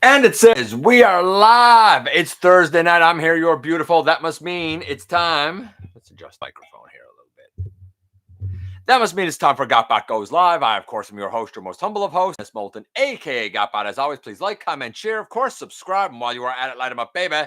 And it says, we are live. It's Thursday night. I'm here. You're beautiful. That must mean it's time. Let's adjust microphone here a little bit. That must mean it's time for GotBot Goes Live. I, of course, am your host, your most humble of hosts, Miss Moulton, a.k.a. GotBot. As always, please like, comment, share. Of course, subscribe. And while you are at it, light them up, baby.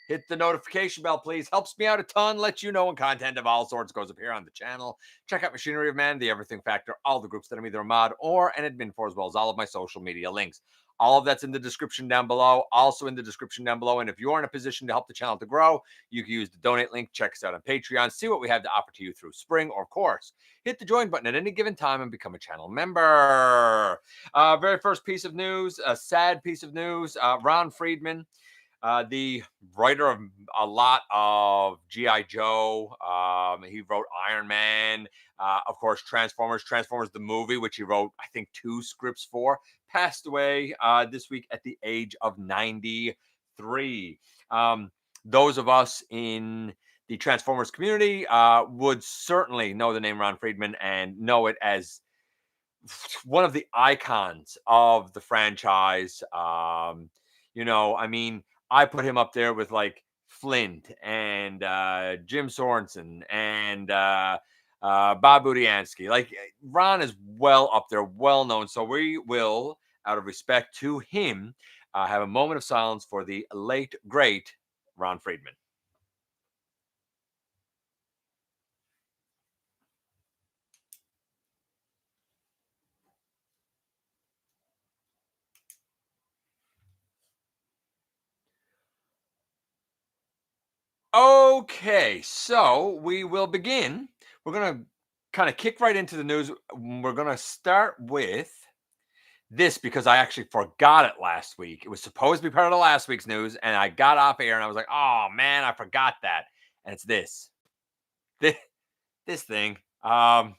Hit the notification bell, please. Helps me out a ton. Lets you know when content of all sorts goes up here on the channel. Check out Machinery of Man, The Everything Factor, all the groups that I'm either a mod or an admin for, as well as all of my social media links. All of that's in the description down below. Also in the description down below. And if you're in a position to help the channel to grow, you can use the donate link. Check us out on Patreon. See what we have to offer to you through Spring. Or, of course, hit the join button at any given time and become a channel member. Very first piece of news, a sad piece of news. Ron Friedman, the writer of a lot of G.I. Joe. He wrote Iron Man, of course, Transformers the movie, which he wrote, I think, 2 scripts for, passed away this week at the age of 93. Those of us in the Transformers community would certainly know the name Ron Friedman and know it as one of the icons of the franchise. I mean, I put him up there with like Flint and Jim Sorensen and Bob Budiansky. Like, Ron is well up there, well known. So we will, out of respect to him, have a moment of silence for the late, great Ron Friedman. Okay, so we will begin. We're going to kind of kick right into the news. We're going to start with this because I actually forgot it last week. It was supposed to be part of the last week's news, and I got off air and I was like, oh man, I forgot that. And it's this thing. I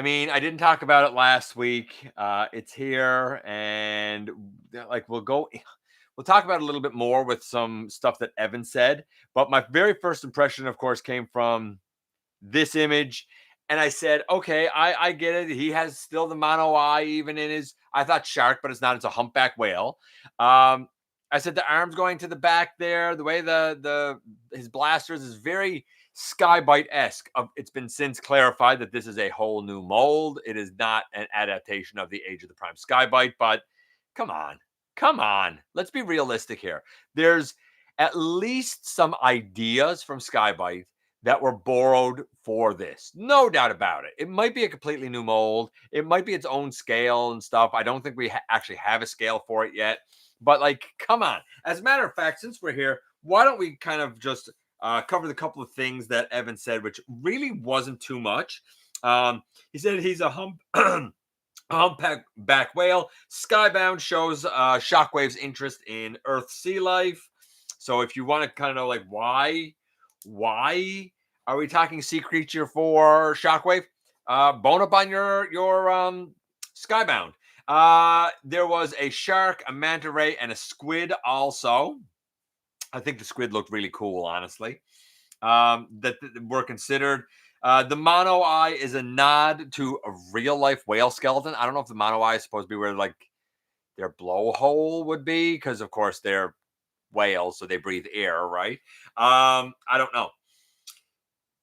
mean, I didn't talk about it last week. It's here, and like we'll talk about it a little bit more with some stuff that Evan said. But my very first impression, of course, came from this image. And I said, okay, I get it. He has still the mono eye, even in his, I thought shark, but it's not. It's a humpback whale. I said the arms going to the back there, the way his blasters is very Skybite-esque. It's been since clarified that this is a whole new mold. It is not an adaptation of the Age of the Prime Skybite, but come on. Let's be realistic here. There's at least some ideas from Skybite that were borrowed for this. No doubt about it. It might be a completely new mold. It might be its own scale and stuff. I don't think we actually have a scale for it yet. But, like, come on. As a matter of fact, since we're here, why don't we kind of just cover the couple of things that Evan said, which really wasn't too much. He said he's a humpback whale. Skybound shows Shockwave's interest in Earth sea life. So if you want to kind of know, like, why are we talking sea creature for Shockwave? Bone up on your Skybound. There was a shark, a manta ray, and a squid also. I think the squid looked really cool, honestly. That were considered. The mono eye is a nod to a real life whale skeleton. I don't know if the mono eye is supposed to be where like their blowhole would be, because of course they're whales, so they breathe air, right? I don't know.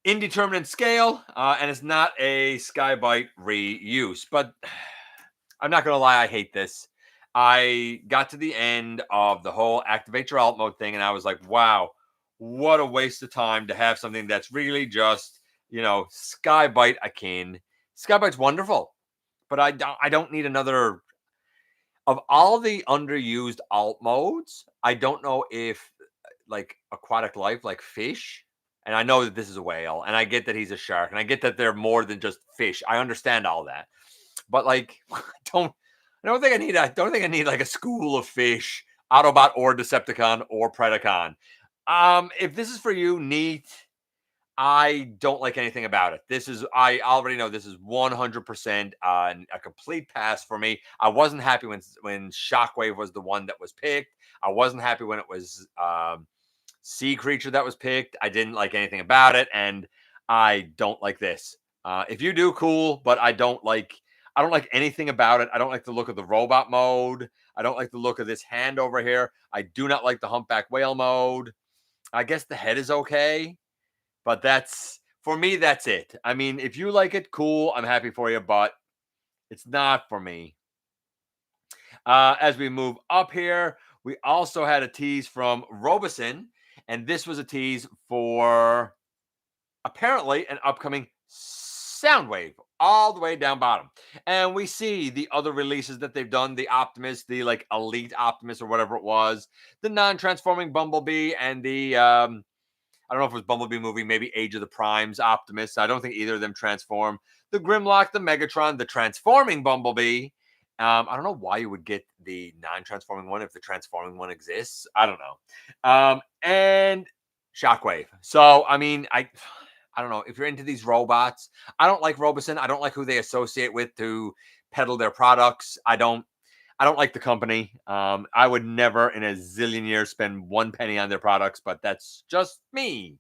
Indeterminate scale, and it's not a Skybite reuse. But I'm not gonna lie, I hate this. I got to the end of the whole activate your alt mode thing, and I was like, wow, what a waste of time to have something that's really just, Skybite akin. Skybite's wonderful, but I don't need another. Of all the underused alt modes, I don't know if like aquatic life, like fish, and I know that this is a whale, and I get that he's a shark, and I get that they're more than just fish. I understand all that, but like, I don't think I need like a school of fish, Autobot or Decepticon or Predacon. If this is for you, neat. I don't like anything about it. I already know this is 100% a complete pass for me. I wasn't happy when Shockwave was the one that was picked. I wasn't happy when it was Sea Creature that was picked. I didn't like anything about it, and I don't like this. If you do, cool, but I don't like I don't like anything about it. I don't like the look of the robot mode. I don't like the look of this hand over here. I do not like the humpback whale mode. I guess the head is okay, but that's, for me, that's it. I mean, if you like it, cool. I'm happy for you, but it's not for me. As we move up here, we also had a tease from Robosen, and this was a tease for apparently an upcoming Soundwave all the way down bottom. And we see the other releases that they've done, the Optimus, the like Elite Optimus or whatever it was, the non-transforming Bumblebee, and the I don't know if it was Bumblebee movie, maybe Age of the Primes Optimus. I don't think either of them transform. The Grimlock, the Megatron, the transforming Bumblebee. I don't know why you would get the non-transforming one if the transforming one exists. I don't know. And Shockwave. So, I mean, I don't know. If you're into these robots, I don't like Robosen. I don't like who they associate with to peddle their products. I don't like the company. I would never in a zillion years spend 1 penny on their products, but that's just me.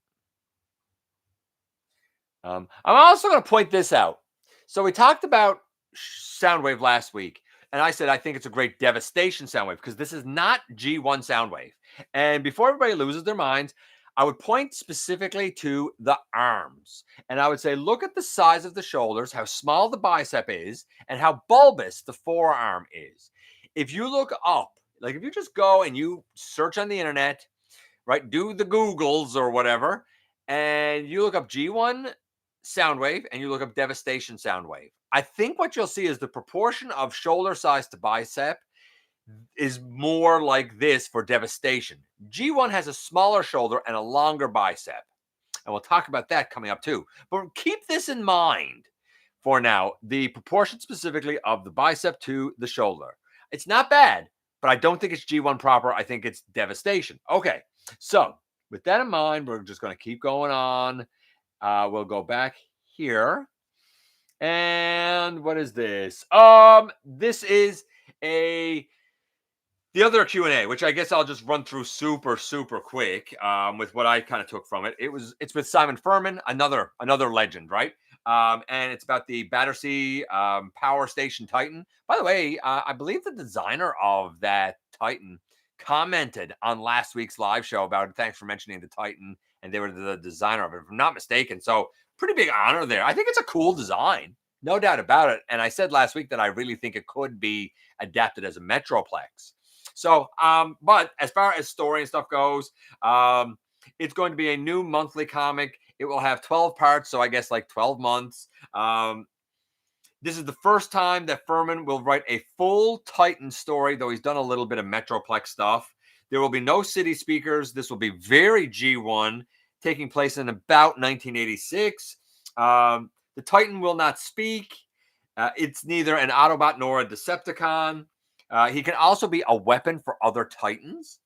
I'm also going to point this out. So we talked about Soundwave last week, and I said I think it's a great devastation Soundwave because this is not G1 Soundwave. And before everybody loses their minds, I would point specifically to the arms. And I would say, look at the size of the shoulders, how small the bicep is, and how bulbous the forearm is. If you look up, like if you just go and you search on the internet, right, do the Googles or whatever, and you look up G1 Soundwave and you look up Devastation Soundwave, I think what you'll see is the proportion of shoulder size to bicep is more like this for Devastation. G1 has a smaller shoulder and a longer bicep. And we'll talk about that coming up too. But keep this in mind for now, the proportion specifically of the bicep to the shoulder. It's not bad, but I don't think it's G1 proper. I think it's Devastation. Okay, so with that in mind, we're just going to keep going on. We'll go back here. And what is this? This is the other Q&A, which I guess I'll just run through super quick with what I kind of took from it. It's with Simon Furman, another legend, right? And it's about the Battersea Power Station Titan. By the way, I believe the designer of that Titan commented on last week's live show about it. Thanks for mentioning the Titan, and they were the designer of it, if I'm not mistaken. So pretty big honor there. I think it's a cool design, no doubt about it. And I said last week that I really think it could be adapted as a Metroplex. So, but as far as story and stuff goes, it's going to be a new monthly comic. It will have 12 parts, so I guess like 12 months. This is the first time that Furman will write a full Titan story, though he's done a little bit of Metroplex stuff. There will be no city speakers. This will be very G1, taking place in about 1986. The Titan will not speak. It's neither an Autobot nor a Decepticon. He can also be a weapon for other Titans,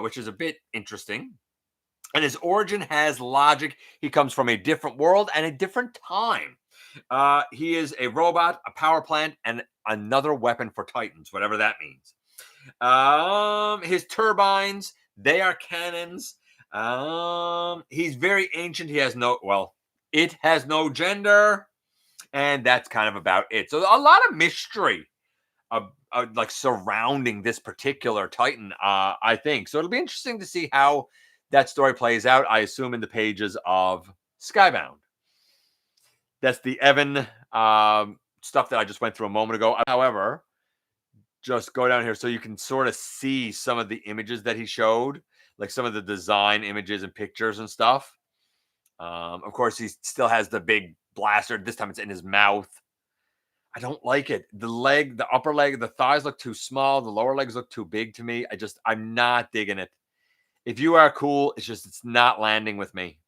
which is a bit interesting. And his origin has logic. He comes from a different world and a different time. He is a robot, a power plant, and another weapon for Titans, whatever that means. His turbines, they are cannons. He's very ancient. It has no gender. And that's kind of about it. So a lot of mystery like surrounding this particular Titan, I think. So it'll be interesting to see how that story plays out, I assume in the pages of Skybound. That's the Evan stuff that I just went through a moment ago. However, just go down here so you can sort of see some of the images that he showed, like some of the design images and pictures and stuff. Of course, he still has the big blaster. This time it's in his mouth. I don't like it. The upper leg, the thighs look too small. The lower legs look too big to me. I'm not digging it. If you are cool, it's not landing with me.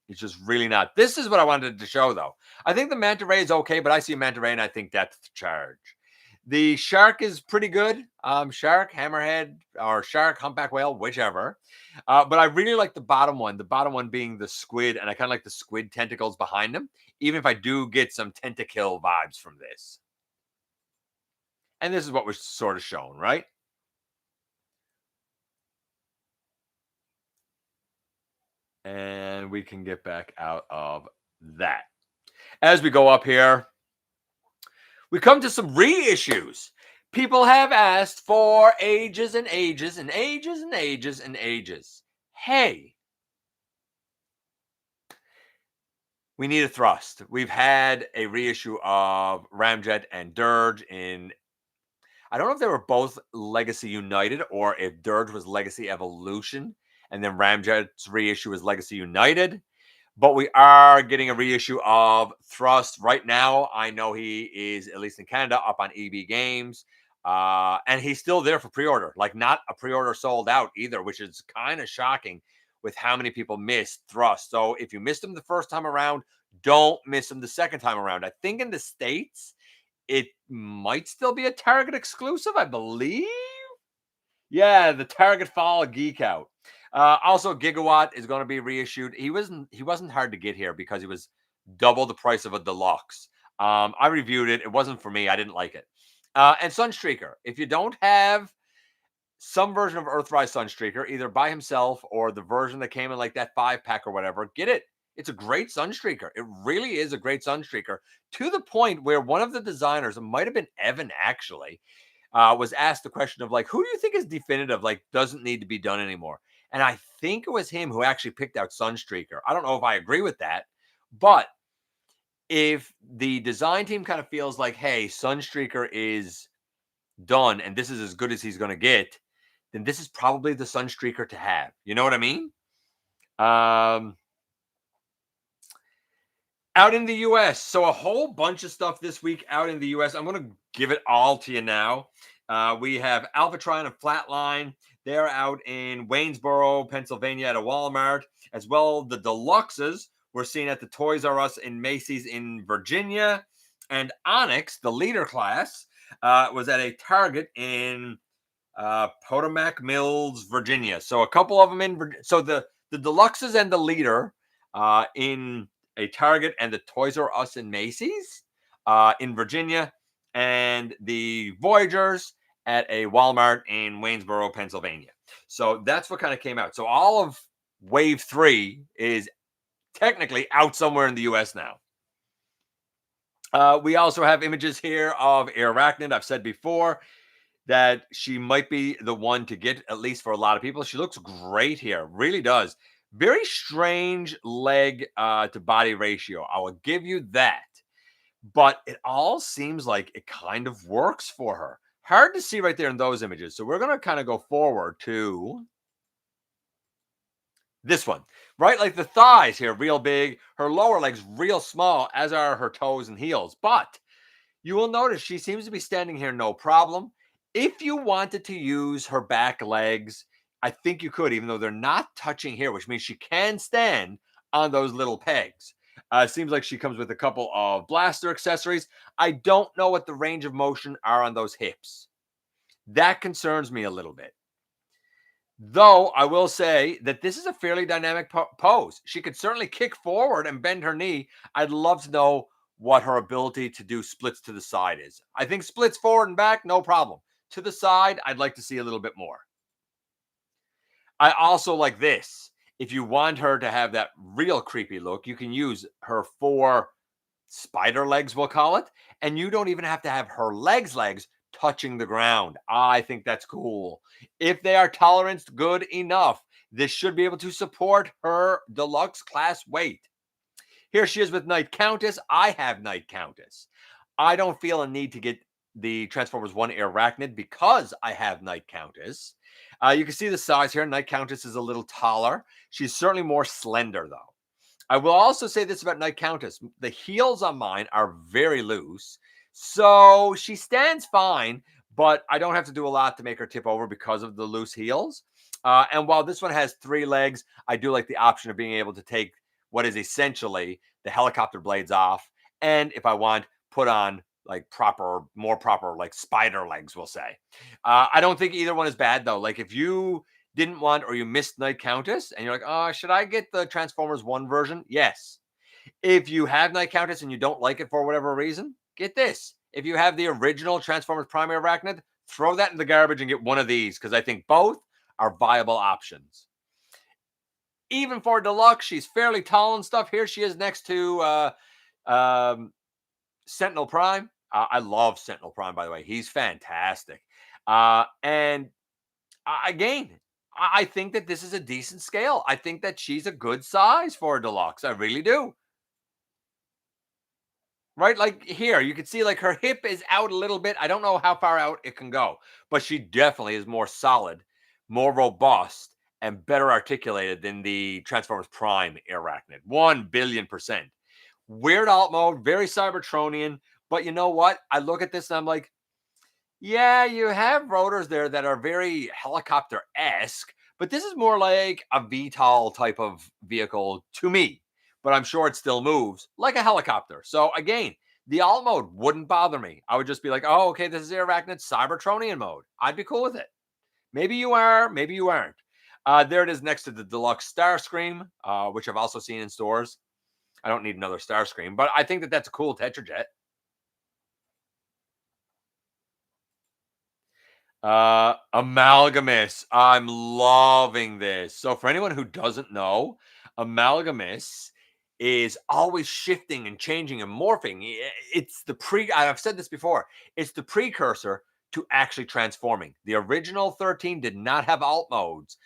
It's just really not. This is what I wanted to show, though. I think the manta ray is okay, but I see a manta ray and I think that's the charge. The shark is pretty good. Shark, hammerhead, or shark, humpback whale, whichever. But I really like the bottom one. The bottom one being the squid, and I kind of like the squid tentacles behind him, even if I do get some tentakill vibes from this. And this is what was sort of shown, right? And we can get back out of that. As we go up here, we come to some reissues. People have asked for ages and ages and ages and ages and ages. Hey, we need a thrust. We've had a reissue of Ramjet and Dirge in, I don't know if they were both Legacy United or if Dirge was Legacy Evolution and then Ramjet's reissue was Legacy United. But we are getting a reissue of Thrust right now. I know he is, at least in Canada, up on EB Games. And he's still there for pre-order. Like, not a pre-order sold out either, which is kind of shocking with how many people missed Thrust. So if you missed him the first time around, don't miss him the second time around. I think in the States, it might still be a Target exclusive, I believe. Yeah, the Target Fall Geek Out. Also, Gigawatt is going to be reissued. He wasn't hard to get here because he was double the price of a deluxe. I reviewed it. It wasn't for me. I didn't like it. And Sunstreaker. If you don't have some version of Earthrise Sunstreaker, either by himself or the version that came in like that 5-pack or whatever, get it. It's a great Sunstreaker. It really is a great Sunstreaker, to the point where one of the designers, it might have been Evan actually, was asked the question of like, who do you think is definitive, like doesn't need to be done anymore? And I think it was him who actually picked out Sunstreaker. I don't know if I agree with that, but if the design team kind of feels like, hey, Sunstreaker is done and this is as good as he's going to get, then this is probably the Sunstreaker to have. You know what I mean? Out in the US. So a whole bunch of stuff this week out in the US. I'm going to give it all to you now. We have Alphatron and Flatline. They're out in Waynesboro, Pennsylvania at a Walmart. As well, the Deluxes we're seeing at the Toys R Us in Macy's in Virginia. And Onyx, the leader class, was at a Target in Potomac Mills, Virginia. So a couple of them in Virginia. So the Deluxes and the leader in a Target and the Toys R Us in Macy's in Virginia, and the Voyagers at a Walmart in Waynesboro, Pennsylvania. So that's what kind of came out. So all of Wave 3 is technically out somewhere in the US now. We also have images here of Airachnid. I've said before that she might be the one to get, at least for a lot of people. She looks great here, really does. Very strange leg to body ratio. I will give you that. But it all seems like it kind of works for her. Hard to see right there in those images. So we're going to kind of go forward to this one, right? Like the thighs here, real big. Her lower legs, real small, as are her toes and heels. But you will notice she seems to be standing here no problem. If you wanted to use her back legs, I think you could, even though they're not touching here, which means she can stand on those little pegs. Seems like she comes with a couple of blaster accessories. I don't know what the range of motion are on those hips. That concerns me a little bit. Though I will say that this is a fairly dynamic pose. She could certainly kick forward and bend her knee. I'd love to know what her ability to do splits to the side is. I think splits forward and back, no problem. To the side, I'd like to see a little bit more. I also like this. If you want her to have that real creepy look, you can use her 4 spider legs, we'll call it, and you don't even have to have her legs touching the ground. I think that's cool. If they are toleranced good enough, this should be able to support her deluxe class weight. Here she is with Night Countess. I have Night Countess. I don't feel a need to get the Transformers 1 Airachnid because I have Night Countess. You can see the size here. Night Countess is a little taller. She's certainly more slender, though. I will also say this about Night Countess. The heels on mine are very loose. So she stands fine, but I don't have to do a lot to make her tip over because of the loose heels. And while this one has 3 legs, I do like the option of being able to take what is essentially the helicopter blades off. And if I want, put on like more proper, like spider legs, we'll say. I don't think either one is bad, though. Like if you didn't want or you missed Night Countess and you're like, oh, should I get the Transformers 1 version? Yes. If you have Night Countess and you don't like it for whatever reason, get this. If you have the original Transformers Prime Airachnid, throw that in the garbage and get one of these because I think both are viable options. Even for Deluxe, she's fairly tall and stuff. Here she is next to Sentinel Prime. I love Sentinel Prime, by the way. He's fantastic. And again, I think that this is a decent scale. I think that she's a good size for a deluxe. I really do. Right? Like here, you can see like her hip is out a little bit. I don't know how far out it can go, but she definitely is more solid, more robust, and better articulated than the Transformers Prime Airachnid. 1,000,000,000%. Weird alt mode, very Cybertronian. But you know what? I look at this and I'm like, yeah, you have rotors there that are very helicopter-esque, but this is more like a VTOL type of vehicle to me. But I'm sure it still moves like a helicopter. So again, the alt mode wouldn't bother me. I would just be like, oh, okay, this is Airachnid Cybertronian mode. I'd be cool with it. Maybe you are, maybe you aren't. There it is next to the deluxe Starscream, which I've also seen in stores. I don't need another Starscream, but I think that that's a cool Tetrajet. Amalgamous. I'm loving this. So for anyone who doesn't know, Amalgamous is always shifting and changing and morphing. It's the I've said this before. It's the precursor to actually transforming. The original 13 did not have alt modes,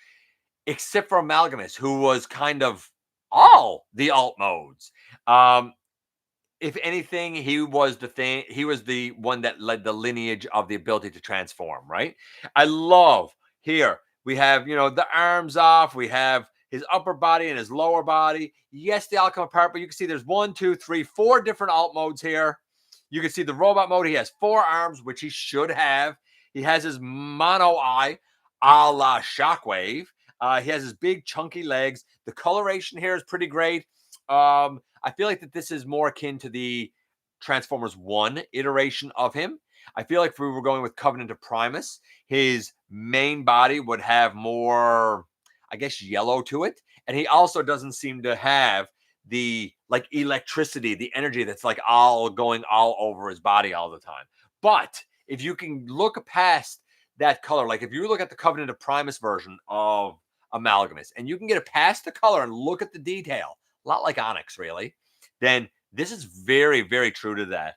except for Amalgamous, who was kind of all the alt modes. If anything, he was the one that led the lineage of the ability to transform, right? I love here we have, the arms off, we have his upper body and his lower body. Yes, they all come apart, but you can see there's 4 different alt modes here. You can see the robot mode. He has 4 arms, which he should have. He has his mono eye, a la Shockwave. He has his big chunky legs. The coloration here is pretty great. I feel like that this is more akin to the Transformers 1 iteration of him. I feel like if we were going with Covenant of Primus, his main body would have more, I guess, yellow to it. And he also doesn't seem to have the like electricity, the energy that's like all going all over his body all the time. But if you can look past that color, like if you look at the Covenant of Primus version of Amalgamous and you can get it past the color and look at the detail, a lot like Onyx, really, then this is very, very true to that.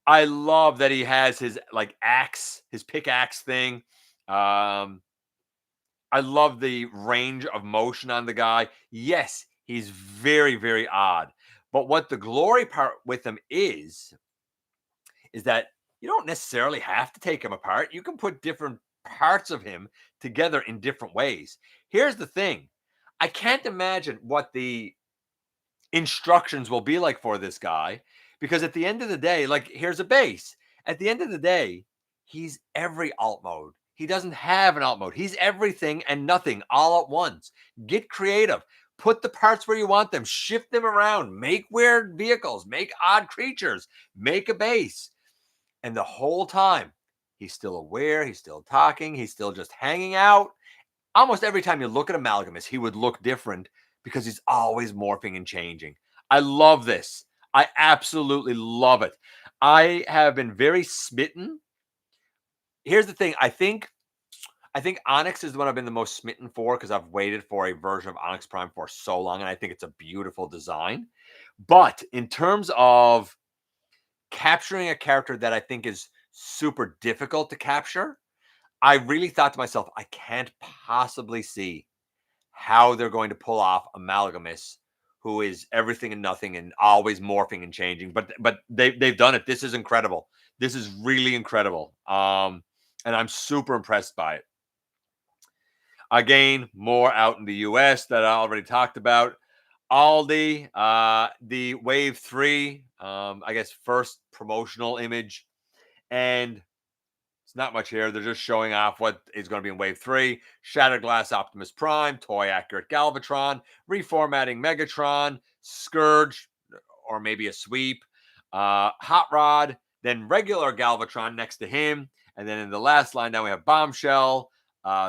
I love that he has his like axe, his pickaxe thing. I love the range of motion on the guy. Yes, he's very, very odd. But what the glory part with him is that you don't necessarily have to take him apart. You can put different parts of him together in different ways. Here's the thing. I can't imagine what the instructions will be like for this guy because at the end of the day, like here's a base. At the end of the day, he's every alt mode. He doesn't have an alt mode. He's everything and nothing all at once. Get creative. Put the parts where you want them. Shift them around. Make weird vehicles. Make odd creatures. Make a base. And the whole time, he's still aware. He's still talking. He's still just hanging out. Almost every time you look at Amalgamous, he would look different because he's always morphing and changing. I love this. I absolutely love it. I have been very smitten. Here's the thing. I think Onyx is the one I've been the most smitten for because I've waited for a version of Onyx Prime for so long, and I think it's a beautiful design. But in terms of capturing a character that I think is super difficult to capture, I really thought to myself, I can't possibly see how they're going to pull off Amalgamous, who is everything and nothing and always morphing and changing. But they've done it. This is incredible. This is really incredible. And I'm super impressed by it. Again, more out in the US that I already talked about. Aldi, the Wave 3, I guess first promotional image. And it's not much here. They're just showing off what is going to be in Wave 3. Shattered Glass Optimus Prime, Toy Accurate Galvatron, Reformatting Megatron, Scourge, or maybe a Sweep, Hot Rod, then regular Galvatron next to him. And then in the last line down, we have Bombshell,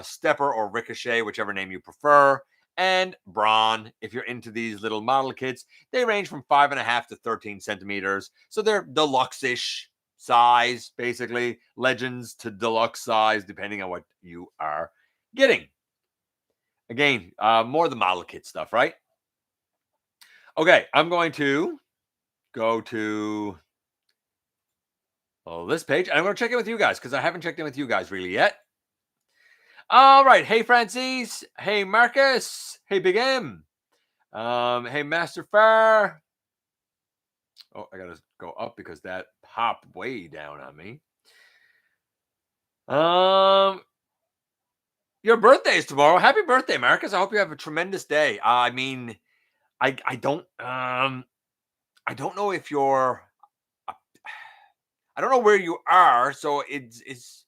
Stepper or Ricochet, whichever name you prefer, and Brawn. If you're into these little model kits, they range from 5.5 to 13 centimeters. So they're deluxe-ish size, basically. Legends to deluxe size, depending on what you are getting. Again, more of the model kit stuff, right? Okay, I'm going to go to this page. And I'm going to check in with you guys because I haven't checked in with you guys really yet. All right. Hey, Francis. Hey, Marcus. Hey, Big M. Hey, Master Fair. Oh, I got to go up because that popped way down on me. Your birthday is tomorrow. Happy birthday, Marcus. I hope you have a tremendous day. I mean, I don't know if you're I don't know where you are, so it's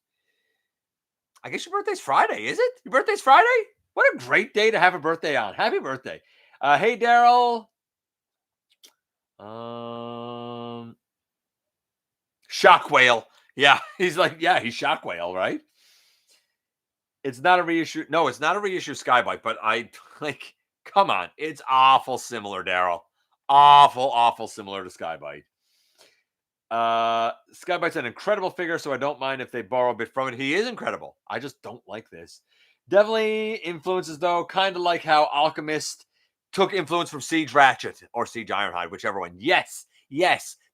I guess your birthday's Friday, is it? Your birthday's Friday? What a great day to have a birthday on. Happy birthday. Hey Daryl. Shock Whale. Yeah, he's like, yeah, he's Shock Whale, right? It's not a reissue. No, it's not a reissue Skybite, but I like, come on. It's awful similar, Daryl. Awful similar to Skybite. Skybite's an incredible figure, so I don't mind if they borrow a bit from it. He is incredible. I just don't like this. Definitely influences, though, kind of like how Alchemist took influence from Siege Ratchet or Siege Ironhide, whichever one. Yes,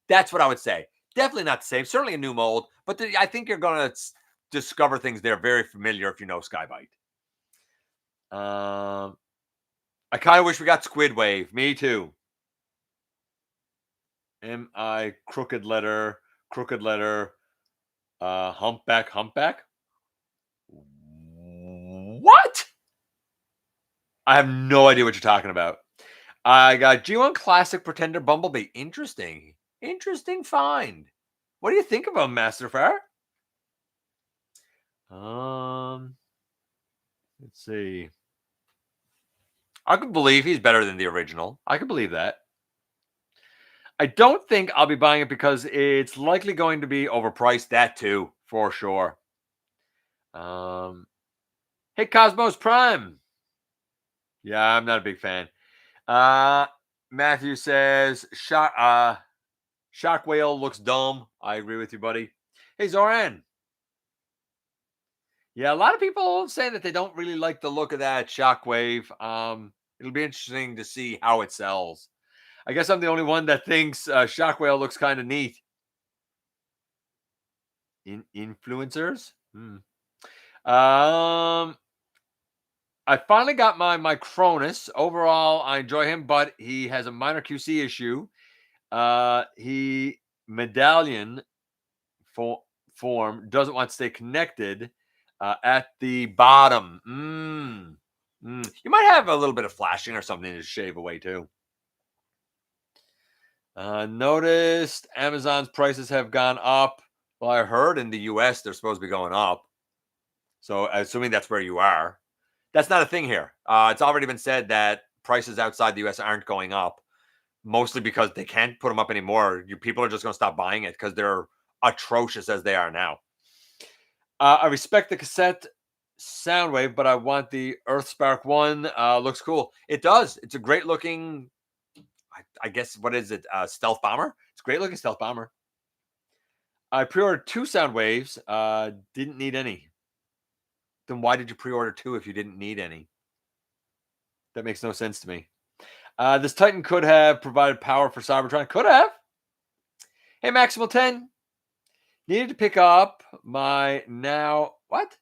that's what I would say. Definitely not the same. Certainly a new mold, but I think you're going to discover things that are very familiar if you know Skybite. I kind of wish we got Squid Wave. Me too. M-I crooked letter, humpback. What? I have no idea what you're talking about. I got G1 Classic Pretender Bumblebee. Interesting find. What do you think of him, Master Fair? Let's see. I could believe he's better than the original. I could believe that. I don't think I'll be buying it because it's likely going to be overpriced. That too, for sure. Hey, Cosmos Prime. Yeah, I'm not a big fan. Matthew says, Shock Whale looks dumb. I agree with you, buddy. Hey, Zoran. Yeah, a lot of people saying that they don't really like the look of that Shockwave. It'll be interesting to see how it sells. I guess I'm the only one that thinks Shockwave looks kind of neat. Influencers? I finally got my Cronus. Overall, I enjoy him, but he has a minor QC issue. He medallion form doesn't want to stay connected at the bottom. You might have a little bit of flashing or something to shave away too. Noticed Amazon's prices have gone up. Well, I heard in the US they're supposed to be going up. So assuming that's where you are. That's not a thing here. It's already been said that prices outside the US aren't going up, mostly because they can't put them up anymore. People are just going to stop buying it because they're atrocious as they are now. I respect the cassette Soundwave, but I want the Earthspark one. Looks cool. It does. It's a great looking, I guess, what is it? Stealth bomber. It's a great looking stealth bomber. I pre-ordered 2 Soundwaves. Didn't need any. Then why did you pre-order 2 if you didn't need any? That makes no sense to me. This Titan could have provided power for Cybertron. Could have. Hey, Maximal 10. Needed to pick up my now. What?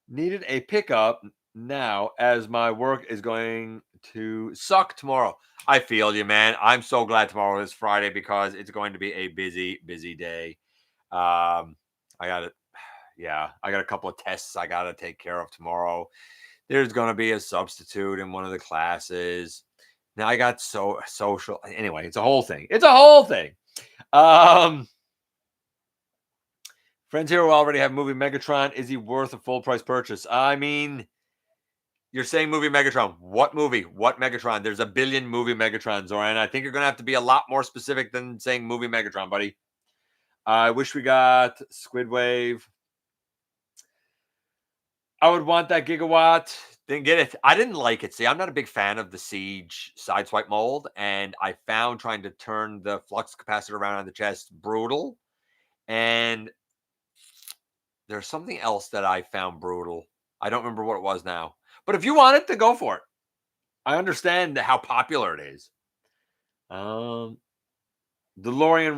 Needed a pickup now as my work is going to suck tomorrow. I feel you, man. I'm so glad tomorrow is Friday because it's going to be a busy day. I got it. Yeah, I got a couple of tests I got to take care of tomorrow. There's going to be a substitute in one of the classes. Now I got social. Anyway, it's a whole thing. Friends here who already have movie Megatron. Is he worth a full price purchase? I mean, you're saying movie Megatron. What movie? What Megatron? There's a billion movie Megatrons, Zoran. I think you're going to have to be a lot more specific than saying movie Megatron, buddy. I wish we got Squidwave. I would want that Gigawatt. Didn't get it. I didn't like it. See, I'm not a big fan of the Siege Sideswipe mold, and I found trying to turn the flux capacitor around on the chest brutal. And there's something else that I found brutal. I don't remember what it was now. But if you want it, then go for it. I understand how popular it is. DeLorean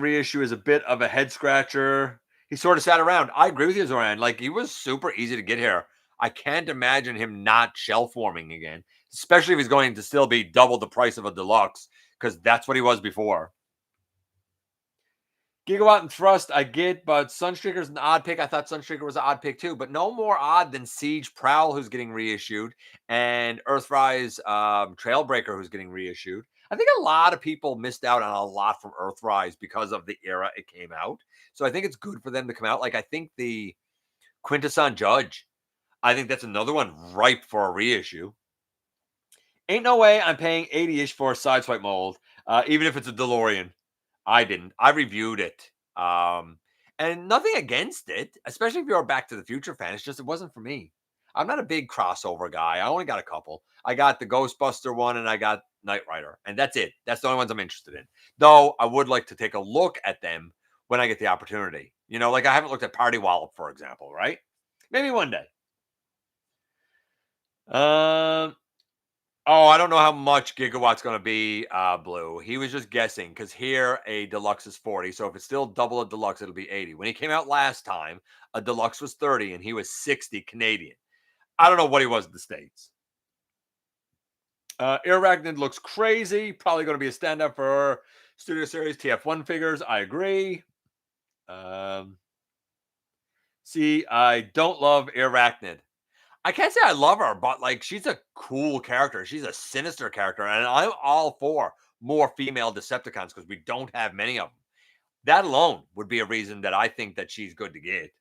reissue is a bit of a head scratcher. He sort of sat around. I agree with you, Zoran. Like, he was super easy to get here. I can't imagine him not shelf warming again, especially if he's going to still be double the price of a deluxe, because that's what he was before. Gigawatt and Thrust, I get, but Sunstreaker's an odd pick. I thought Sunstreaker was an odd pick too, but no more odd than Siege Prowl, who's getting reissued, and Earthrise Trailbreaker, who's getting reissued. I think a lot of people missed out on a lot from Earthrise because of the era it came out. So I think it's good for them to come out. Like, I think the Quintesson Judge, I think that's another one ripe for a reissue. Ain't no way I'm paying 80-ish for a Sideswipe mold, even if it's a DeLorean. I didn't. I reviewed it. And nothing against it, especially if you're a Back to the Future fan. It's just it wasn't for me. I'm not a big crossover guy. I only got a couple. I got the Ghostbuster one and I got Knight Rider. And that's it. That's the only ones I'm interested in. Though I would like to take a look at them when I get the opportunity. You know, like I haven't looked at Party Wallop, for example, right? Maybe one day. Oh, I don't know how much Gigawatt's going to be, Blue. He was just guessing because here a deluxe is 40. So if it's still double a deluxe, it'll be 80. When he came out last time, a deluxe was 30 and he was 60 Canadian. I don't know what he was in the States. Airachnid looks crazy. Probably going to be a stand-up for Studio Series TF1 figures. I agree. See, I don't love Airachnid. I can't say I love her, but like she's a cool character. She's a sinister character, and I'm all for more female Decepticons because we don't have many of them. That alone would be a reason that I think that she's good to get.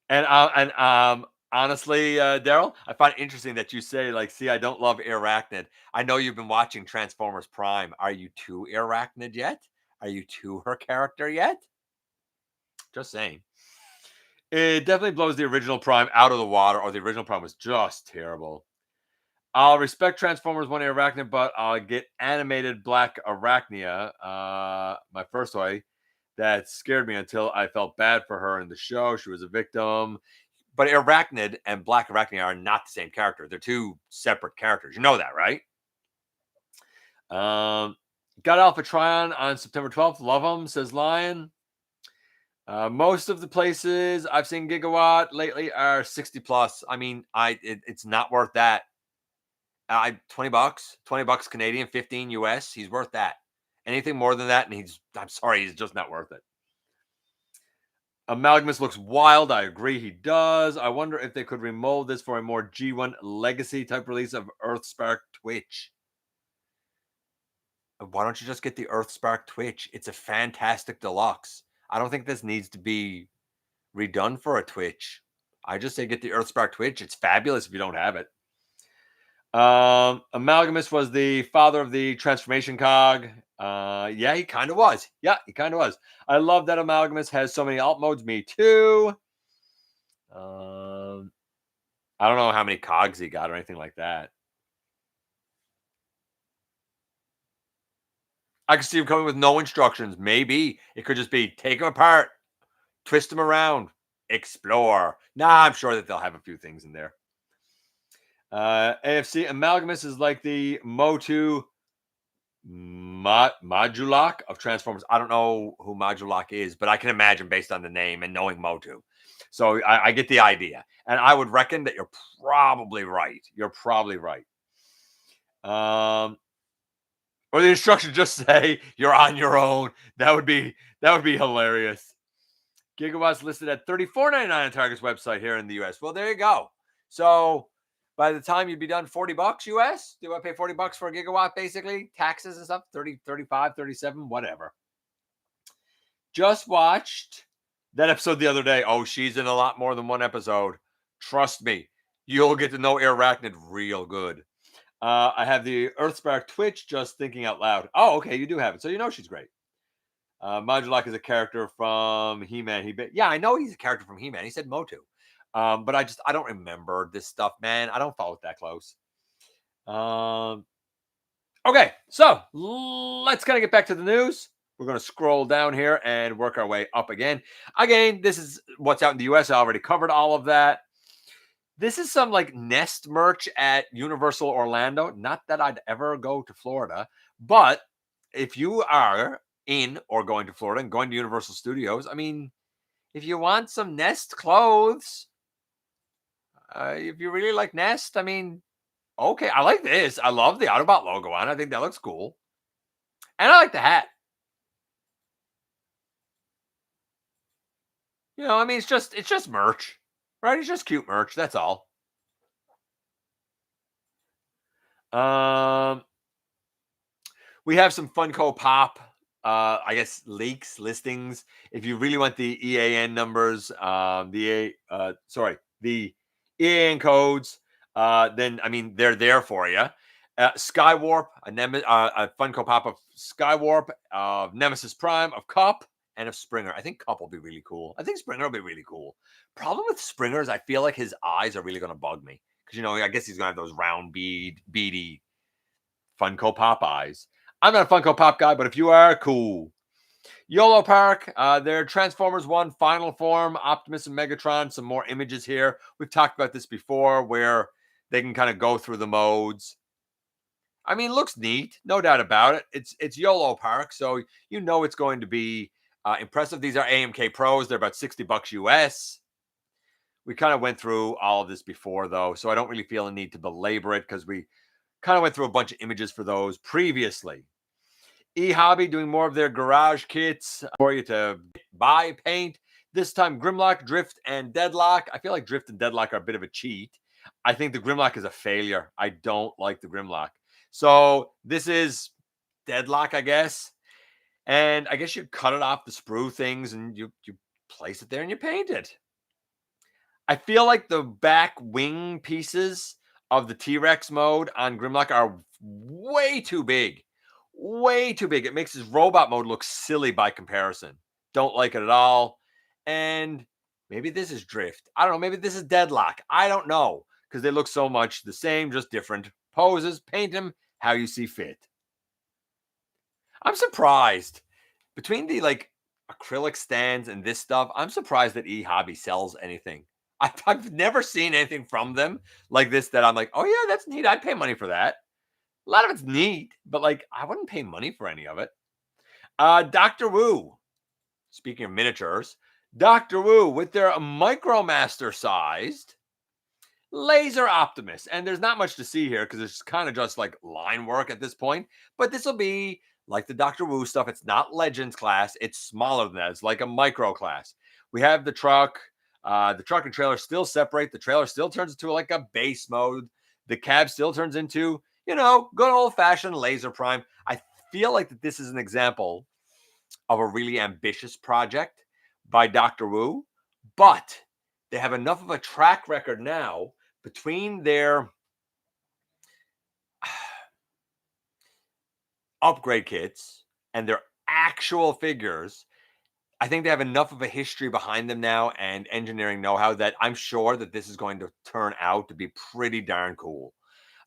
And honestly, Daryl, I find it interesting that you say like, "See, I don't love Airachnid." I know you've been watching Transformers Prime. Are you to Airachnid yet? Are you to her character yet? Just saying. It definitely blows the original Prime out of the water, or the original Prime was just terrible. I'll respect Transformers 1 Arachnid, but I'll get animated Black Arachnia, my first toy, that scared me until I felt bad for her in the show. She was a victim. But Arachnid and Black Arachnia are not the same character. They're two separate characters. You know that, right? Got Alpha Trion on September 12th. Love them, says Lion. Most of the places I've seen Gigawatt lately are 60 plus. I mean, it's not worth that. $20 Canadian, 15 US. He's worth that. Anything more than that, and I'm sorry, he's just not worth it. Amalgamus looks wild. I agree, he does. I wonder if they could remold this for a more G1 legacy type release of Earthspark Twitch. Why don't you just get the Earthspark Twitch? It's a fantastic deluxe. I don't think this needs to be redone for a Twitch. I just say get the Earthspark Twitch. It's fabulous if you don't have it. Amalgamous was the father of the transformation cog. Yeah, he kind of was. I love that Amalgamous has so many alt modes. Me too. I don't know how many cogs he got or anything like that. I could see him coming with no instructions. Maybe it could just be take them apart, twist them around, explore. Nah, I'm sure that they'll have a few things in there. AFC Amalgamous is like the Motu Modulok of Transformers. I don't know who Modulok is, but I can imagine based on the name and knowing Motu. So I get the idea. And I would reckon that you're probably right. Or the instructions just say you're on your own. That would be hilarious. Gigawatt's listed at $34.99 on Target's website here in the US. Well, there you go. So by the time you'd be done, $40 US. Do I pay $40 for a gigawatt, basically? Taxes and stuff, 30, 35, 37, whatever. Just watched that episode the other day. Oh, she's in a lot more than one episode. Trust me, you'll get to know Airachnid real good. I have the Earthspark Twitch, just thinking out loud. Oh, okay, you do have it. So you know she's great. Modulok is a character from He-Man. Yeah, I know he's a character from He-Man. He said Motu. But I don't remember this stuff, man. I don't follow it that close. Okay, so let's kind of get back to the news. We're going to scroll down here and work our way up again. Again, this is what's out in the US. I already covered all of that. This is some like Nest merch at Universal Orlando. Not that I'd ever go to Florida, but if you are in or going to Florida and going to Universal Studios, I mean, if you want some Nest clothes, if you really like Nest, I mean, okay, I like this. I love the Autobot logo on it. I think that looks cool. And I like the hat. You know, I mean, it's just merch, right? It's just cute merch. That's all. Um, we have some Funko Pop, I guess leaks listings. If you really want the EAN numbers, the EAN codes, then I mean they're there for you. Skywarp, a Funko Pop of Skywarp, of Nemesis Prime, of Cup, and of Springer. I think Cup will be really cool. I think Springer will be really cool. Problem with Springer is I feel like his eyes are really going to bug me because I guess he's going to have those round beady Funko Pop eyes. I'm not a Funko Pop guy, but if you are, cool. YOLO Park, their Transformers 1 Final Form, Optimus and Megatron, some more images here. We've talked about this before where they can kind of go through the modes. I mean, looks neat, no doubt about it. It's YOLO Park, so it's going to be impressive. These are AMK Pros. They're about $60 US. We kind of went through all of this before, though, so I don't really feel a need to belabor it because we kind of went through a bunch of images for those previously. eHobby doing more of their garage kits for you to buy, paint. This time, Grimlock, Drift, and Deadlock. I feel like Drift and Deadlock are a bit of a cheat. I think the Grimlock is a failure. I don't like the Grimlock. So this is Deadlock, I guess. And I guess you cut it off the sprue things and you place it there and you paint it. I feel like the back wing pieces of the T-Rex mode on Grimlock are way too big. Way too big. It makes his robot mode look silly by comparison. Don't like it at all. And maybe this is Drift. I don't know. Maybe this is Deadlock. I don't know. Because they look so much the same, just different poses. Paint them how you see fit. I'm surprised. Between the acrylic stands and this stuff, I'm surprised that eHobby sells anything. I've never seen anything from them like this that I'm like, oh yeah, that's neat. I'd pay money for that. A lot of it's neat, but I wouldn't pay money for any of it. Dr. Wu. Speaking of miniatures, Dr. Wu with their Micromaster sized Laser Optimus. And there's not much to see here because it's kind of just like line work at this point. But this will be like the Dr. Wu stuff. It's not Legends class. It's smaller than that. It's like a micro class. We have the truck. The truck and trailer still separate. The trailer still turns into like a base mode. The cab still turns into, good old-fashioned Laser Prime. I feel like that this is an example of a really ambitious project by Dr. Wu, but they have enough of a track record now between their upgrade kits and their actual figures. I think they have enough of a history behind them now and engineering know-how that I'm sure that this is going to turn out to be pretty darn cool.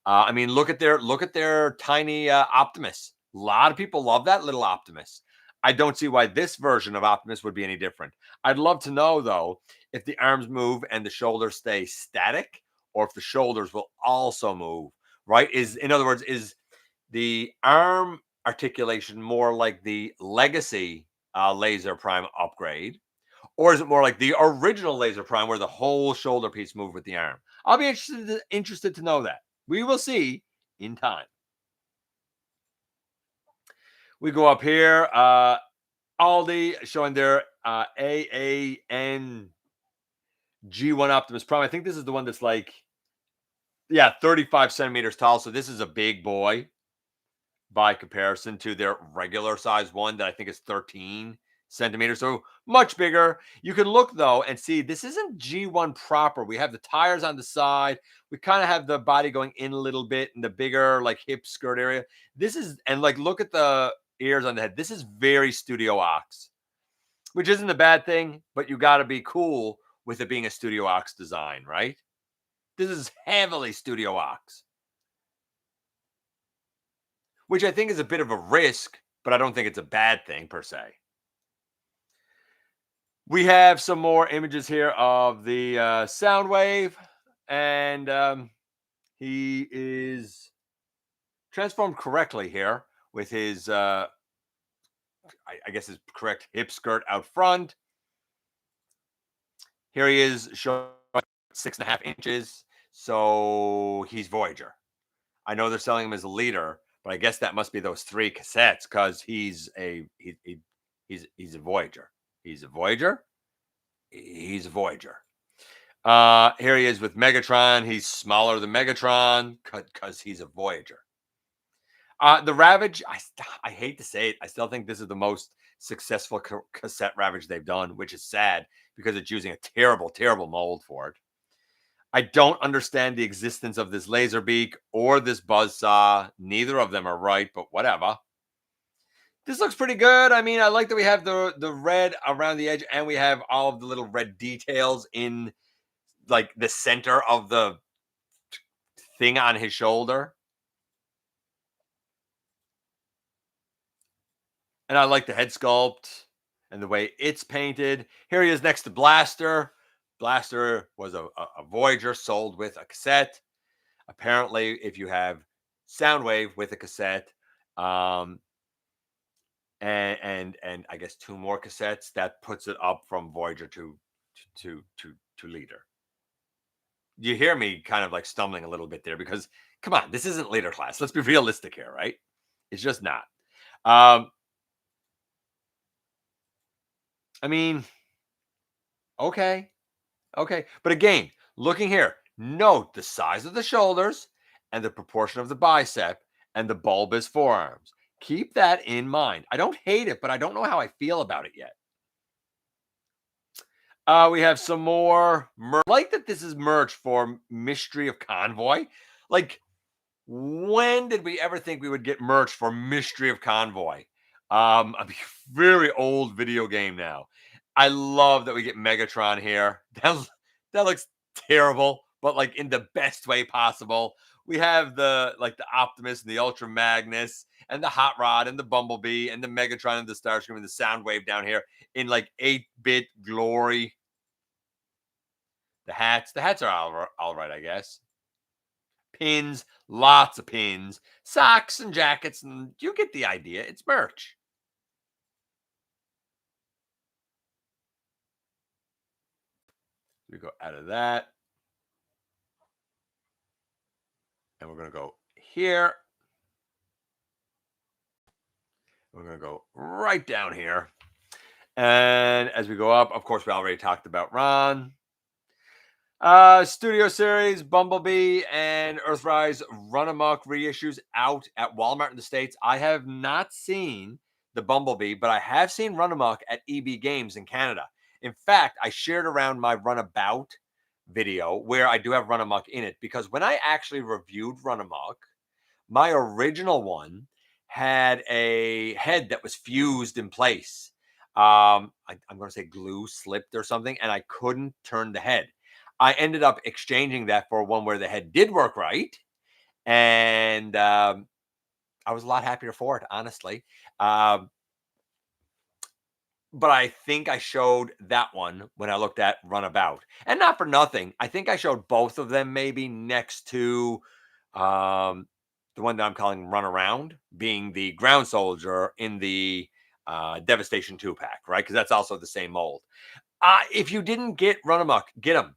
I mean, look at their tiny Optimus. A lot of people love that little Optimus. I don't see why this version of Optimus would be any different. I'd love to know, though, if the arms move and the shoulders stay static or if the shoulders will also move, right? In other words, is the arm articulation more like the Legacy Laser Prime upgrade? Or is it more like the original Laser Prime where the whole shoulder piece moved with the arm? I'll be interested to know that. We will see in time. We go up here. Aldi showing their AAN G1 Optimus Prime. I think this is the one that's 35 centimeters tall. So this is a big boy by comparison to their regular size one that I think is 13 centimeters. So much bigger. You can look though and see this isn't G1 proper. We have the tires on the side. We kind of have the body going in a little bit and the bigger hip skirt area. This is, and look at the ears on the head. This is very Studio Ox, which isn't a bad thing, but you got to be cool with it being a Studio Ox design, right? This is heavily Studio Ox, which I think is a bit of a risk, but I don't think it's a bad thing per se. We have some more images here of the Soundwave, and he is transformed correctly here with his I guess is correct, hip skirt out front. Here he is showing 6.5 inches. So he's Voyager. I know they're selling him as a leader, but I guess that must be those 3 cassettes because he's a Voyager. He's a Voyager. He's a Voyager. Here he is with Megatron. He's smaller than Megatron because he's a Voyager. The Ravage, I hate to say it, I still think this is the most successful cassette Ravage they've done, which is sad because it's using a terrible, terrible mold for it. I don't understand the existence of this Laserbeak or this Buzzsaw. Neither of them are right, but whatever. This looks pretty good. I mean, I like that we have the red around the edge and we have all of the little red details in like the center of the thing on his shoulder. And I like the head sculpt and the way it's painted. Here he is next to Blaster. Blaster was a Voyager sold with a cassette. Apparently, if you have Soundwave with a cassette, and I guess 2 more cassettes, that puts it up from Voyager to leader. You hear me kind of like stumbling a little bit there because come on, this isn't leader class. Let's be realistic here, right? It's just not. I mean, okay. But again, looking here, note the size of the shoulders and the proportion of the bicep and the bulbous forearms. Keep that in mind. I don't hate it, but I don't know how I feel about it yet. We have some more merch. I like that this is merch for Mystery of Convoy. Like, when did we ever think we would get merch for Mystery of Convoy? A very old video game now. I love that we get Megatron here. That looks terrible, but like in the best way possible. We have the Optimus and the Ultra Magnus and the Hot Rod and the Bumblebee and the Megatron and the Starscream and the Soundwave down here in like 8-bit glory. The hats are all right, I guess. Pins, lots of pins, socks and jackets, and you get the idea. It's merch. We go out of that. And we're going to go here. We're going to go right down here. And as we go up, of course, we already talked about Ron. Studio Series, Bumblebee, and Earthrise Run Amok reissues out at Walmart in the States. I have not seen the Bumblebee, but I have seen Run Amok at EB Games in Canada. In fact, I shared around my Runabout video where I do have Run Amok in it because when I actually reviewed Run Amok, my original one had a head that was fused in place. I'm going to say glue slipped or something, and I couldn't turn the head. I ended up exchanging that for one where the head did work right. And I was a lot happier for it, honestly. But I think I showed that one when I looked at Runabout. And not for nothing. I think I showed both of them maybe next to the one that I'm calling Runaround, being the ground soldier in the Devastation 2-pack, right? Because that's also the same mold. If you didn't get Run Amok, get them.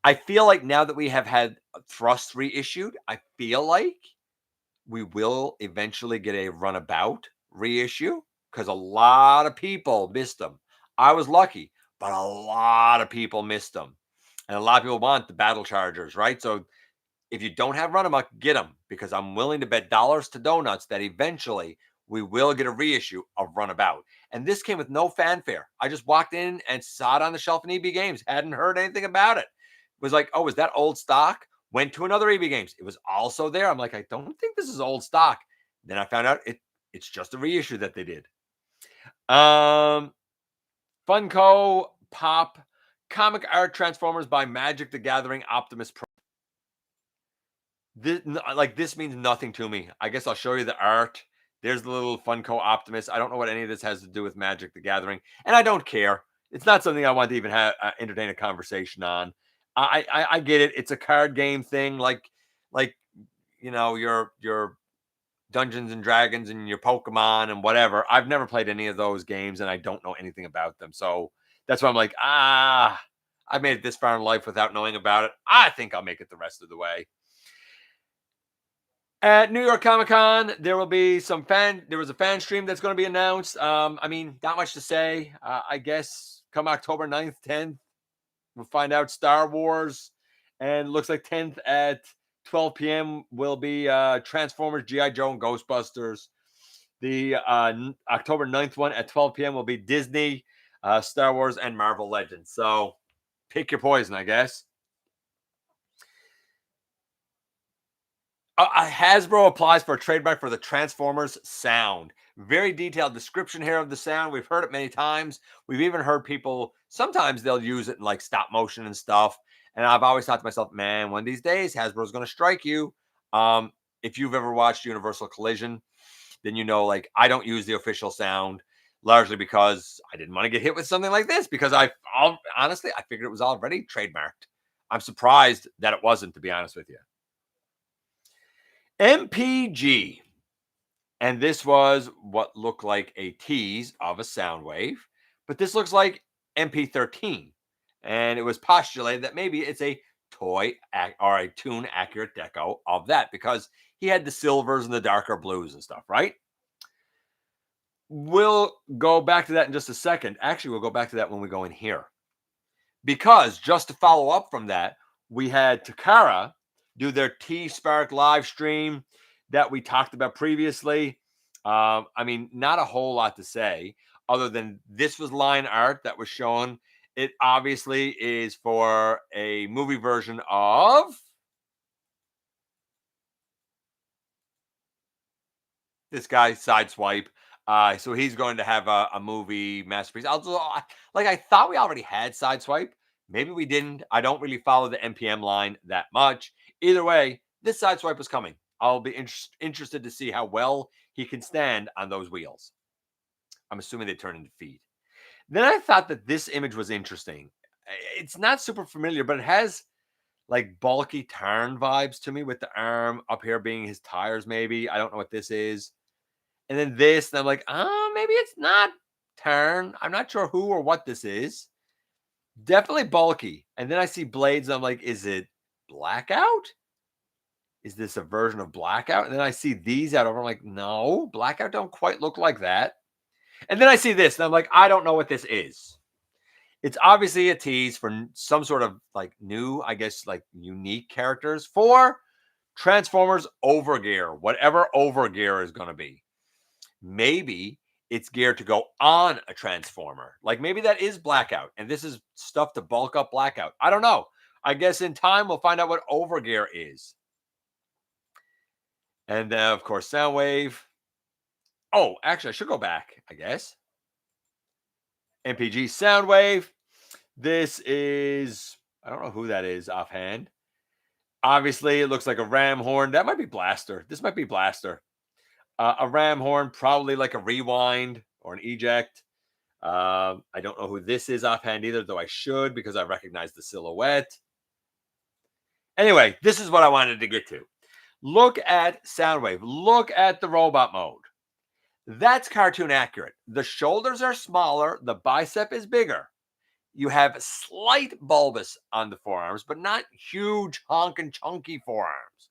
I feel like now that we have had Thrust reissued, I feel like we will eventually get a Runabout reissue because a lot of people missed them. I was lucky, but a lot of people missed them. And a lot of people want the Battle Chargers, right? So if you don't have Run Amok, get them because I'm willing to bet dollars to donuts that eventually we will get a reissue of Runabout. And this came with no fanfare. I just walked in and saw it on the shelf in EB Games. Hadn't heard anything about it. Was like, oh, is that old stock? Went to another EB Games. It was also there. I'm like, I don't think this is old stock. Then I found out it's just a reissue that they did. Funko Pop Comic Art Transformers by Magic the Gathering Optimus Prime. This means nothing to me. I guess I'll show you the art. There's the little Funko Optimus. I don't know what any of this has to do with Magic the Gathering, and I don't care. It's not something I want to even entertain a conversation on. I get it. It's a card game thing, like your Dungeons and Dragons and your Pokemon and whatever. I've never played any of those games and I don't know anything about them. So that's why I'm like, I made it this far in life without knowing about it. I think I'll make it the rest of the way. At New York Comic Con, there will be there was a fan stream that's going to be announced. I mean, not much to say. I guess come October 9th, 10th, we'll find out Star Wars. And looks like 10th at 12 p.m. will be Transformers, G.I. Joe, and Ghostbusters. The October 9th one at 12 p.m. will be Disney, Star Wars, and Marvel Legends. So pick your poison, I guess. Hasbro applies for a trademark for the Transformers sound. Very detailed description here of the sound. We've heard it many times. We've even heard people, sometimes they'll use it in like stop motion and stuff. And I've always thought to myself, man, one of these days, Hasbro's going to strike you. If you've ever watched Universal Collision, then you know, like, I don't use the official sound largely because I didn't want to get hit with something like this because honestly, I figured it was already trademarked. I'm surprised that it wasn't, to be honest with you. MPG. And this was what looked like a tease of a Soundwave, but this looks like MP13. And it was postulated that maybe it's a toy or a tune accurate deco of that because he had the silvers and the darker blues and stuff, right? We'll go back to that in just a second. Actually, we'll go back to that when we go in here. Because just to follow up from that, we had Takara do their T-Spark live stream that we talked about previously. I mean, not a whole lot to say other than this was line art that was shown. It obviously is for a movie version of this guy, Sideswipe. So he's going to have a movie masterpiece. I thought we already had Sideswipe. Maybe we didn't. I don't really follow the NPM line that much. Either way, this Sideswipe is coming. I'll be interested to see how well he can stand on those wheels. I'm assuming they turn into feet. Then I thought that this image was interesting. It's not super familiar, but it has like bulky Tarn vibes to me with the arm up here being his tires, maybe. I don't know what this is. And then this, and I'm like, maybe it's not Tarn. I'm not sure who or what this is. Definitely bulky. And then I see blades, and I'm like, is it Blackout? Is this a version of Blackout? And then I see these out over. I'm like, no, Blackout don't quite look like that. And then I see this, and I'm like, I don't know what this is. It's obviously a tease for some sort of like new, I guess, like unique characters for Transformers Overgear, whatever Overgear is going to be. Maybe it's geared to go on a Transformer. Like maybe that is Blackout, and this is stuff to bulk up Blackout. I don't know. I guess in time we'll find out what Overgear is. And then, of course, Soundwave. Oh, actually, I should go back, I guess. MPG Soundwave. This is, I don't know who that is offhand. Obviously, it looks like a ram horn. That might be Blaster. This might be Blaster. A ram horn, probably like a rewind or an eject. I don't know who this is offhand either, though I should because I recognize the silhouette. Anyway, this is what I wanted to get to. Look at Soundwave. Look at the robot mode. That's cartoon accurate. The shoulders are smaller. The bicep is bigger. You have slight bulbous on the forearms, but not huge, honking, chunky forearms.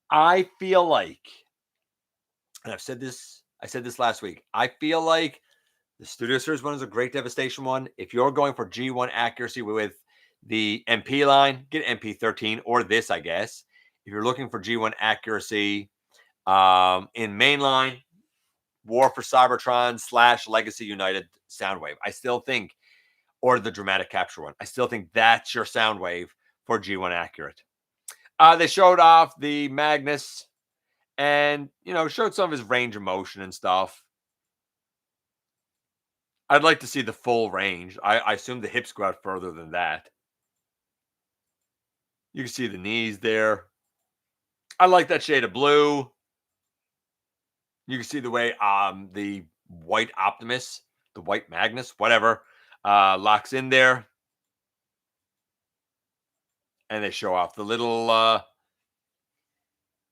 I feel like, and I said this last week, I feel like the Studio Series one is a great devastation one. If you're going for G1 accuracy with the MP line, get MP13 or this, I guess. If you're looking for G1 accuracy in mainline, War for Cybertron / Legacy United Soundwave. I still think, or the Dramatic Capture one, I still think that's your Soundwave for G1 accurate. They showed off the Magnus and, showed some of his range of motion and stuff. I'd like to see the full range. I assume the hips go out further than that. You can see the knees there. I like that shade of blue. You can see the way the white Optimus, the white Magnus, whatever, locks in there. And they show off the little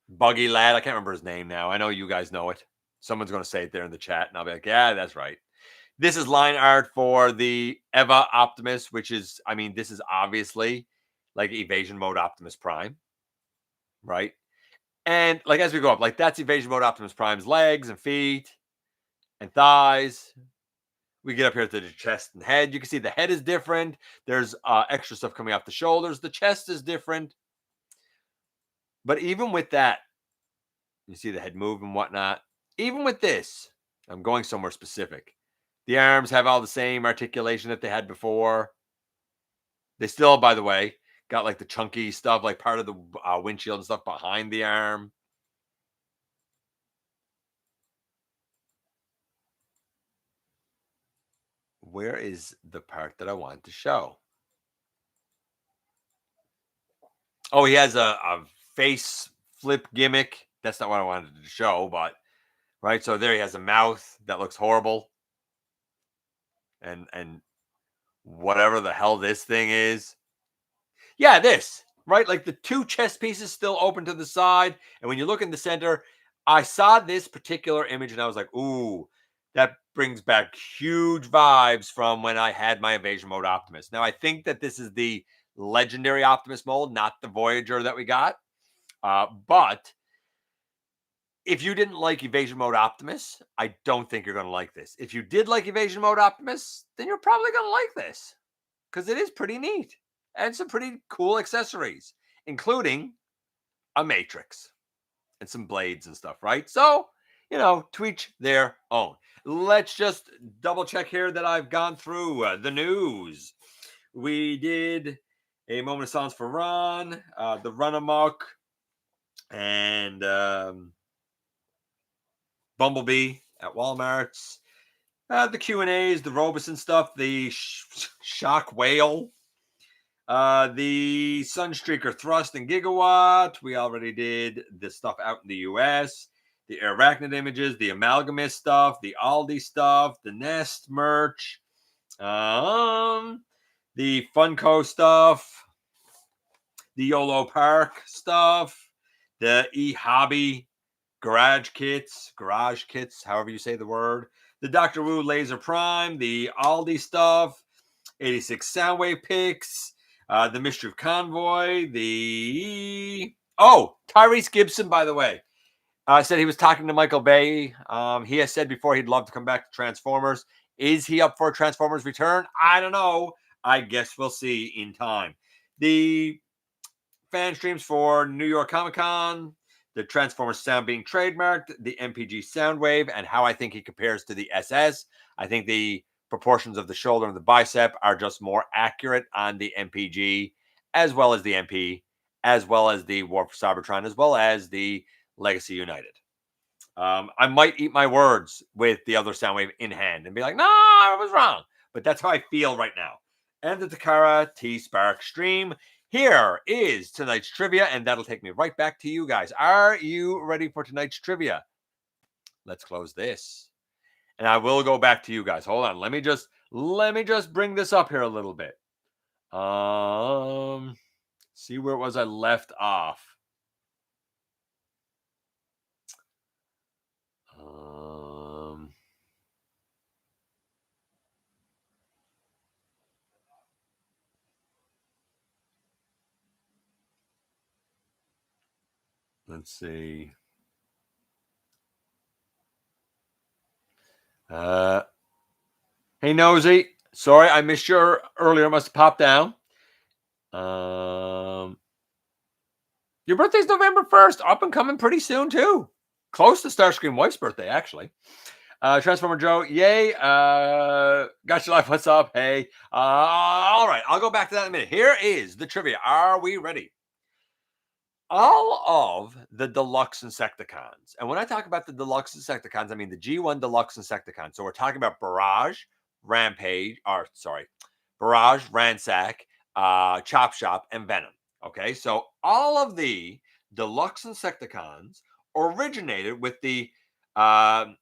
Buggy Lad. I can't remember his name now. I know you guys know it. Someone's going to say it there in the chat, and I'll be like, yeah, that's right. This is line art for the Eva Optimus, which is, I mean, this is obviously like evasion mode Optimus Prime, right? And like as we go up, like that's evasion mode Optimus Prime's legs and feet and thighs. We get up here to the chest and head. You can see the head is different. There's extra stuff coming off the shoulders. The chest is different. But even with that, you see the head move and whatnot. Even with this, I'm going somewhere specific. The arms have all the same articulation that they had before. They still, by the way, got like the chunky stuff, like part of the windshield and stuff behind the arm. Where is the part that I wanted to show? Oh, he has a face flip gimmick. That's not what I wanted to show, but right. So there he has a mouth that looks horrible. And whatever the hell this thing is. Yeah, this, right? Like the two chest pieces still open to the side. And when you look in the center, I saw this particular image and I was like, ooh, that brings back huge vibes from when I had my Evasion Mode Optimus. Now, I think that this is the legendary Optimus mold, not the Voyager that we got. But if you didn't like Evasion Mode Optimus, I don't think you're going to like this. If you did like Evasion Mode Optimus, then you're probably going to like this because it is pretty neat and some pretty cool accessories, including a matrix and some blades and stuff, right? So, you know, to each their own. Let's just double check here that I've gone through the news. We did a moment of silence for Ron, the Run Amok, and Bumblebee at Walmart's. The Q&As, the Robosen stuff, the Shock Whale, the Sunstreaker Thrust and Gigawatt. We already did this stuff out in the US. The Airachnid images, the Amalgamous stuff, the Aldi stuff, the Nest merch, the Funko stuff, the Yolo Park stuff, the e-hobby garage kits, however you say the word, the Dr. Wu Laser Prime, the Aldi stuff, 86 Soundwave picks, the Mystery of Convoy, Tyrese Gibson, by the way, said he was talking to Michael Bay. He has said before he'd love to come back to Transformers. Is he up for a Transformers return? I don't know. I guess we'll see in time. The fan streams for New York Comic Con, the Transformers sound being trademarked, the MPG Soundwave, and how I think he compares to the SS. I think the proportions of the shoulder and the bicep are just more accurate on the MPG, as well as the MP, as well as the War for Cybertron, as well as the Legacy United. I might eat my words with the other Soundwave in hand and be like, no, I was wrong. But that's how I feel right now. And the Takara T-Spark stream. Here is tonight's trivia, and that'll take me right back to you guys. Are you ready for tonight's trivia? Let's close this. And I will go back to you guys. Hold on. Let me just bring this up here a little bit. See where it was I left off. Let's see. Hey, Nosy. Sorry, I missed you earlier. Must have popped down. Your birthday's November 1st. Up and coming pretty soon, too. Close to Starscream Wife's birthday, actually. Transformer Joe, yay. Got your life. What's up? Hey. All right. I'll go back to that in a minute. Here is the trivia. Are we ready? All of the deluxe Insecticons. And when I talk about the deluxe Insecticons, I mean the G1 deluxe Insecticons. So we're talking about Barrage, Barrage, Ransack, Chop Shop, and Venom. Okay, so all of the deluxe Insecticons originated with the Taka,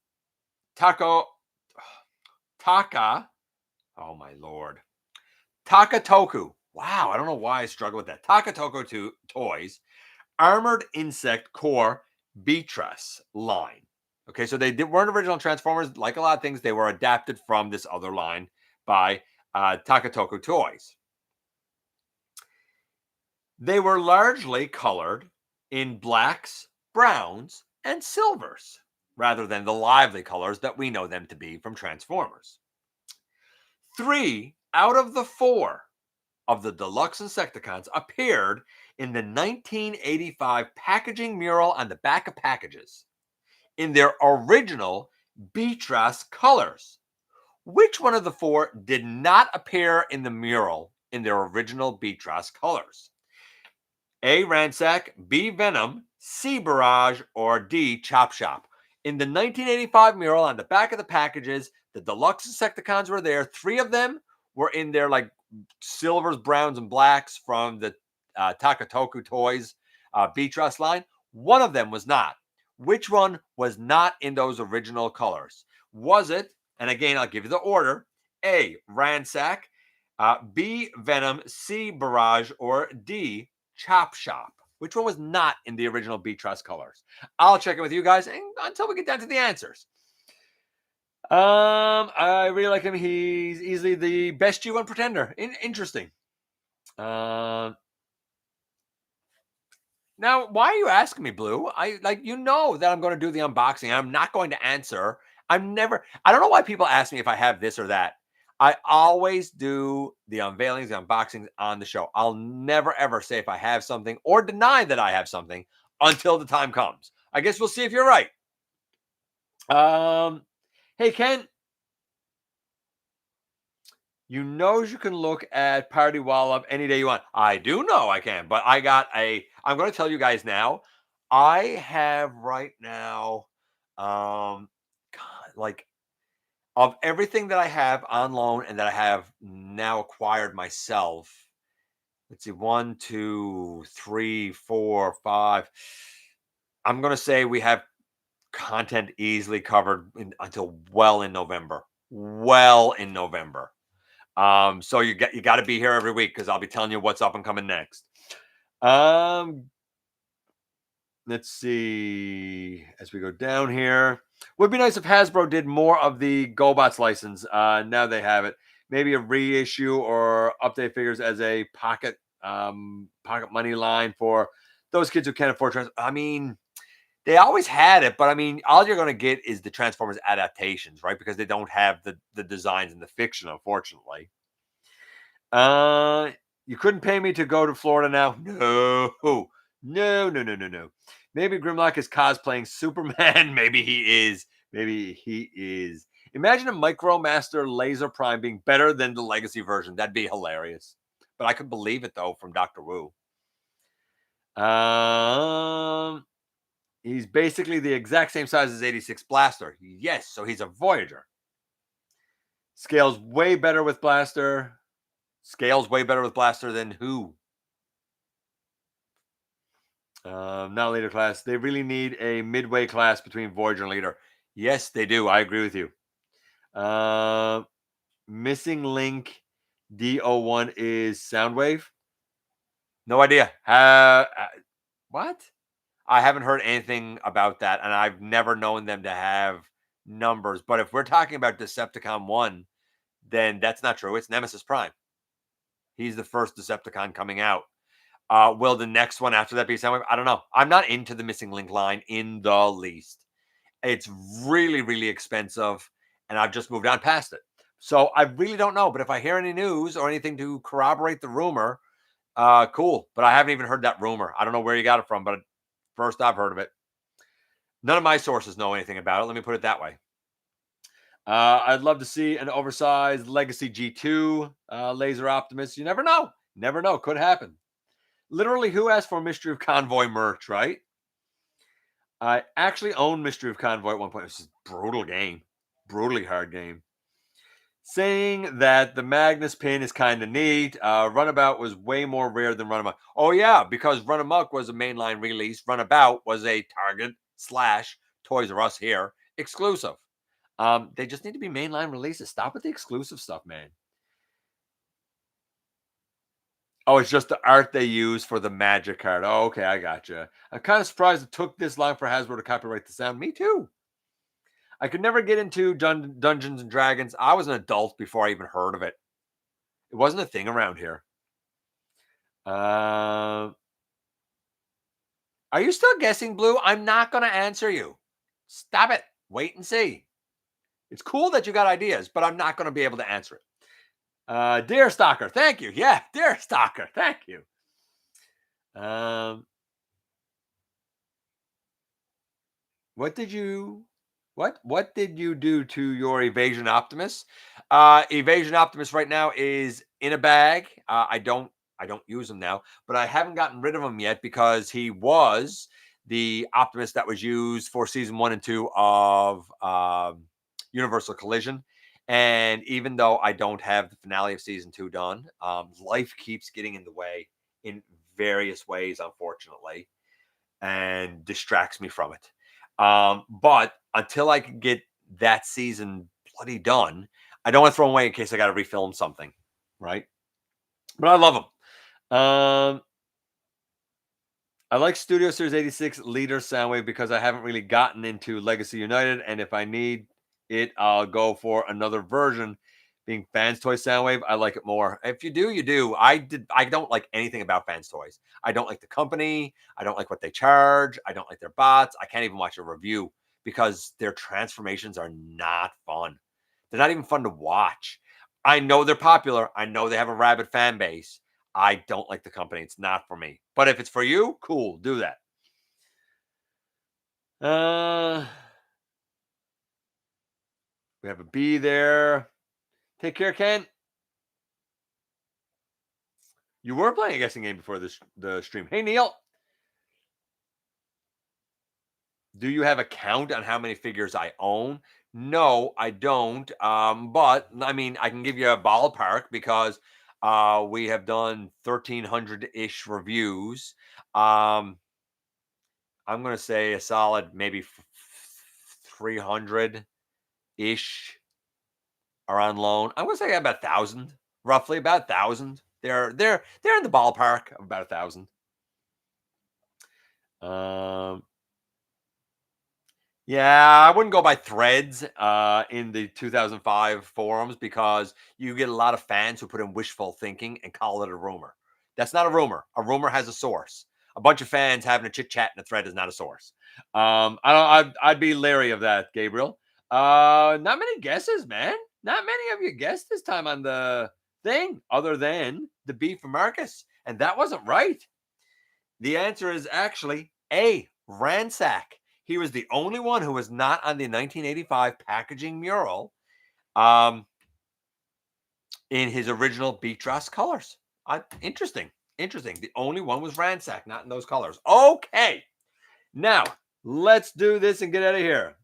oh my lord, Takatoku. Wow, I don't know why I struggle with that. Takatoku toys Armored Insect Core Beatrice line. Okay, so weren't original Transformers. Like a lot of things, they were adapted from this other line by Takatoku Toys. They were largely colored in blacks, browns, and silvers, rather than the lively colors that we know them to be from Transformers. 3 out of the 4 of the deluxe Insecticons appeared in the 1985 packaging mural on the back of packages in their original Beatrice colors. Which one of the 4 did not appear in the mural in their original Beatrice colors? A. Ransack, B. Venom, C. Barrage, or D. Chop Shop. In the 1985 mural on the back of the packages, the deluxe Insecticons were there. 3 of them were in their like silvers, browns, and blacks from the Takatoku Toys Beatrice line. One of them was not. Which one was not in those original colors? Was it, and again, I'll give you the order, A. Ransack, B. Venom, C. Barrage, or D. Chop Shop? Which one was not in the original Beatrice colors? I'll check in with you guys until we get down to the answers. I really like him. He's easily the best G1 pretender. Interesting. Now, why are you asking me, Blue? I that I'm going to do the unboxing. I'm not going to answer. I don't know why people ask me if I have this or that. I always do the unveilings, the unboxings on the show. I'll never ever say if I have something or deny that I have something until the time comes. I guess we'll see if you're right. Hey Ken, you can look at Party Wallop any day you want. I do know I can, but I'm going to tell you guys now. I have right now, of everything that I have on loan and that I have now acquired myself. Let's see, 1, 2, 3, 4, 5. I'm going to say we have content easily covered until well in November. So you got to be here every week because I'll be telling you what's up and coming next. Let's see as we go down here. Would be nice if Hasbro did more of the GoBots license. Now they have it. Maybe a reissue or update figures as a pocket money line for those kids who can't afford I mean, they always had it, but I mean, all you're going to get is the Transformers adaptations, right? Because they don't have the designs in the fiction, unfortunately. You couldn't pay me to go to Florida now. No. Maybe Grimlock is cosplaying Superman. Maybe he is. Imagine a Micromaster Laser Prime being better than the Legacy version. That'd be hilarious. But I could believe it though from Dr. Wu. He's basically the exact same size as 86 Blaster. Yes, so he's a Voyager. Scales way better with Blaster than who? Not Leader class. They really need a midway class between Voyager and Leader. Yes, they do. I agree with you. Missing link D01 is Soundwave. No idea. What? I haven't heard anything about that, and I've never known them to have numbers. But if we're talking about Decepticon 1, then that's not true. It's Nemesis Prime. He's the first Decepticon coming out. Will the next one after that be Soundwave? I don't know. I'm not into the missing link line in the least. It's really, really expensive, and I've just moved on past it. So I really don't know. But if I hear any news or anything to corroborate the rumor, cool. But I haven't even heard that rumor. I don't know where you got it from, but first I've heard of it. None of my sources know anything about it. Let me put it that way. I'd love to see an oversized Legacy G2 Laser Optimus. You never know. Never know. Could happen. Literally, who asked for Mystery of Convoy merch, right? I actually owned Mystery of Convoy at one point. It was a brutal game. Brutally hard game. Saying that the Magnus pin is kind of neat. Runabout was way more rare than Run Amok. Oh, yeah, because Run Amok was a mainline release. Runabout was a Target / Toys R Us here exclusive. They just need to be mainline releases. Stop with the exclusive stuff, man. Oh, it's just the art they use for the magic card. Oh, okay, I gotcha. I'm kind of surprised it took this long for Hasbro to copyright the sound. Me too. I could never get into Dungeons and Dragons. I was an adult before I even heard of it. It wasn't a thing around here. Uh, are you still guessing, Blue? I'm not going to answer you. Stop it. Wait and see. It's cool that you got ideas, but I'm not going to be able to answer it. Dear Stalker, thank you. Yeah, Dear Stalker, thank you. What did you do to your Evasion Optimus? Evasion Optimus right now is in a bag. I don't use him now, but I haven't gotten rid of him yet because he was the Optimus that was used for season 1 and 2 of Universal Collision. And even though I don't have the finale of season 2 done, life keeps getting in the way in various ways, unfortunately, and distracts me from it. But until I can get that season bloody done, I don't want to throw them away in case I got to refilm something, right? But I love them. I like Studio Series 86 Leader Soundwave because I haven't really gotten into Legacy United, and if I need it, I'll go for another version. Being Fans Toy Soundwave, I like it more. If you do, you do. I don't like anything about Fans Toys. I don't like the company. I don't like what they charge. I don't like their bots. I can't even watch a review because their transformations are not fun. They're not even fun to watch. I know they're popular. I know they have a rabid fan base. I don't like the company. It's not for me. But if it's for you, cool, do that. We have a B there. Take care, Ken. You were playing a guessing game before the stream. Hey, Neil. Do you have a count on how many figures I own? No, I don't. But I mean, I can give you a ballpark because we have done 1,300-ish reviews. I'm going to say a solid maybe 300-ish are on loan. I'm going to say about 1,000, roughly about 1,000. They're in the ballpark of about 1,000. Yeah, I wouldn't go by threads in the 2005 forums because you get a lot of fans who put in wishful thinking and call it a rumor. That's not a rumor. A rumor has a source. A bunch of fans having a chit chat in a thread is not a source. I'd be leery of that, Gabriel. Not many guesses, man. Not many of you guessed this time on the thing, other than the B for Marcus, and that wasn't right. The answer is actually A, Ransack. He was the only one who was not on the 1985 packaging mural in his original Beatros colors. Interesting. The only one was Ransack, not in those colors. Okay. Now, let's do this and get out of here.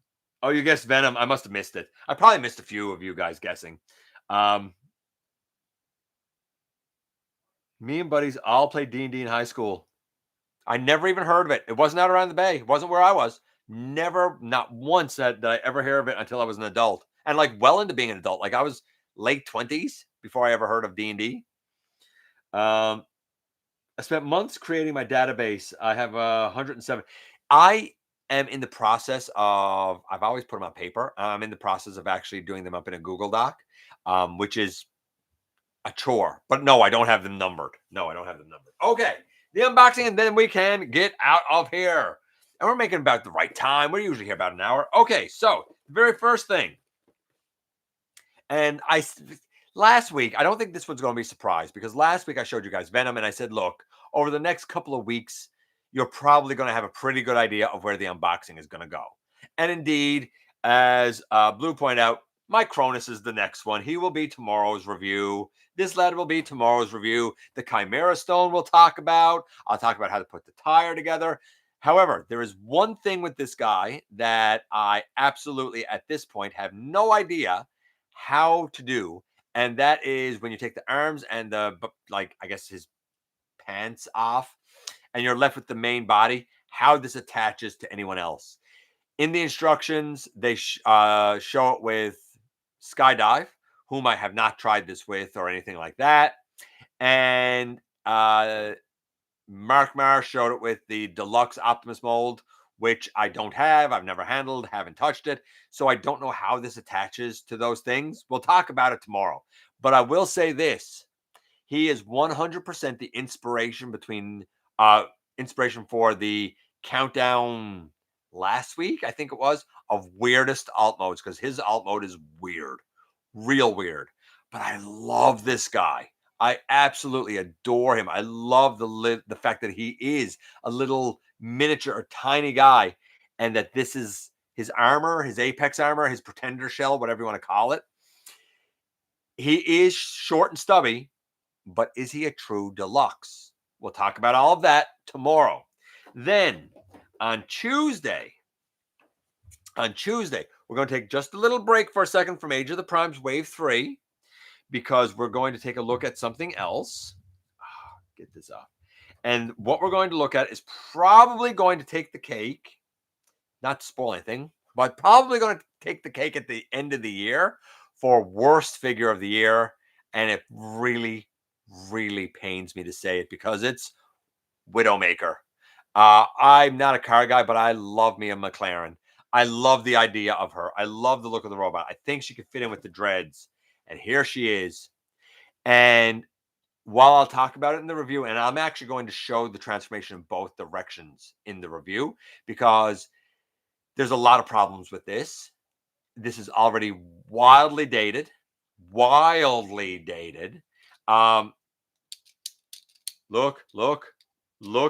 Oh, you guessed Venom. I must have missed it. I probably missed a few of you guys guessing. Me and buddies all played D&D in high school. I never even heard of it. It wasn't out around the bay. It wasn't where I was. Never, not once did I ever hear of it until I was an adult. And like well into being an adult. Like I was late 20s before I ever heard of D&D. I spent months creating my database. I have 107. I am in the process of, I've always put them on paper. I'm in the process of actually doing them up in a Google Doc, which is a chore. But no, I don't have them numbered. Okay. The unboxing, and then we can get out of here. And we're making about the right time. We're usually here about an hour. Okay, so the very first thing. And last week, I don't think this one's going to be a surprise because last week I showed you guys Venom and I said, look, over the next couple of weeks, you're probably going to have a pretty good idea of where the unboxing is going to go. And indeed, as Blue pointed out, my Cronus is the next one. He will be tomorrow's review. This lad will be tomorrow's review. The Chimera Stone we'll talk about. I'll talk about how to put the tire together. However, there is one thing with this guy that I absolutely, at this point, have no idea how to do. And that is when you take the arms and the, like, I guess his pants off, and you're left with the main body, how this attaches to anyone else. In the instructions, they show it with Skydive, whom I have not tried this with or anything like that. And Mark Marr showed it with the deluxe Optimus mold, which I don't have. I've never handled, haven't touched it. So I don't know how this attaches to those things. We'll talk about it tomorrow. But I will say this. He is 100% the inspiration for the countdown last week, I think it was, of weirdest alt modes, because his alt mode is weird, real weird. But I love this guy. I absolutely adore him. I love the fact that he is a little miniature or tiny guy, and that this is his armor, his apex armor, his pretender shell, whatever you want to call it. He is short and stubby, but is he a true deluxe? We'll talk about all of that tomorrow. Then on Tuesday, we're going to take just a little break for a second from Age of the Primes Wave 3, because we're going to take a look at something else. Get this up. And what we're going to look at is probably going to take the cake, not to spoil anything, but probably going to take the cake at the end of the year for worst figure of the year. And it really, really pains me to say it, because it's Widowmaker. I'm not a car guy, but I love me a McLaren. I love the idea of her. I love the look of the robot. I think she could fit in with the dreads. And here she is. And while I'll talk about it in the review, and I'm actually going to show the transformation in both directions in the review, because there's a lot of problems with this. This is already wildly dated. Look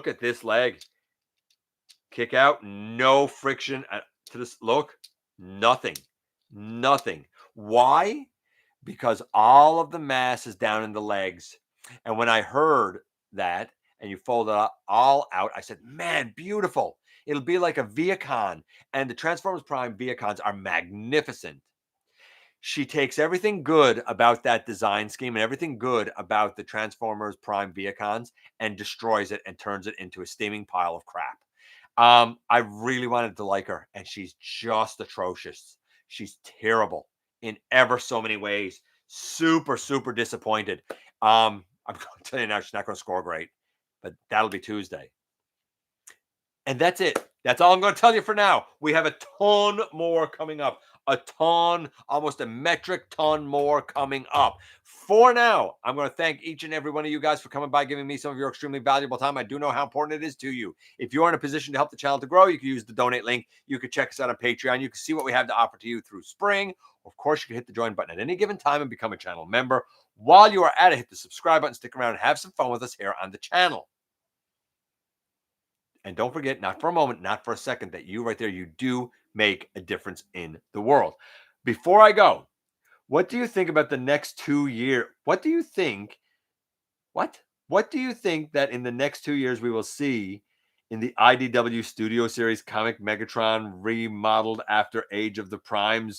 at this leg. Kick out, no friction to this. Look, nothing. Why? Because all of the mass is down in the legs. And when I heard that, and you fold it all out, I said, man, beautiful. It'll be like a Viacon. And the Transformers Prime Viacons are magnificent. She takes everything good about that design scheme and everything good about the Transformers Prime Viacons and destroys it and turns it into a steaming pile of crap. I really wanted to like her, and she's just atrocious. She's terrible in ever so many ways. Super, super disappointed. I'm going to tell you now, she's not going to score great, but that'll be Tuesday. And that's it. That's all I'm going to tell you for now. We have a ton more coming up. A ton, almost a metric ton more coming up. For now, I'm going to thank each and every one of you guys for coming by, giving me some of your extremely valuable time. I do know how important it is to you. If you're in a position to help the channel to grow, you can use the donate link. You can check us out on Patreon. You can see what we have to offer to you through spring. Of course, you can hit the join button at any given time and become a channel member. While you are at it, hit the subscribe button, stick around, and have some fun with us here on the channel. And don't forget, not for a moment, not for a second, that you right there, you do make a difference in the world. Before I go, what do you think about the next 2 years? What do you think that in the next 2 years we will see in the IDW Studio Series comic Megatron remodeled after Age of the Prime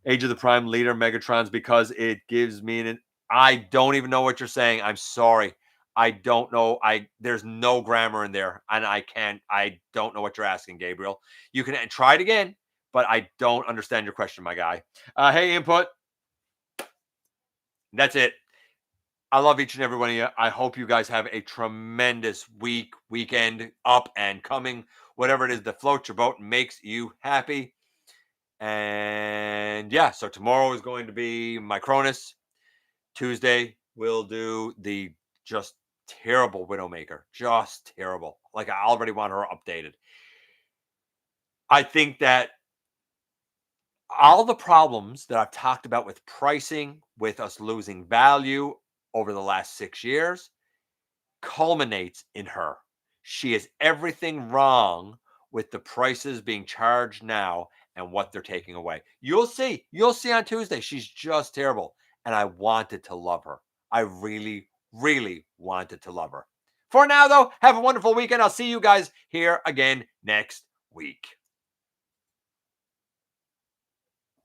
leader Megatrons? Because it gives me I don't even know what you're saying. I'm sorry. I don't know. There's no grammar in there, and I don't know what you're asking, Gabriel. You can try it again, but I don't understand your question, my guy. Hey, input. That's it. I love each and every one of you. I hope you guys have a tremendous weekend, up and coming, whatever it is that floats your boat and makes you happy. And yeah, so tomorrow is going to be my Cronus. Tuesday, we'll do the just terrible Widowmaker. Just terrible. Like, I already want her updated. I think that all the problems that I've talked about with pricing, with us losing value over the last 6 years, culminates in her. She is everything wrong with the prices being charged now and what they're taking away. You'll see on Tuesday. She's just terrible. And I wanted to love her. I really, really wanted to love her. For now, though, have a wonderful weekend. I'll see you guys here again next week.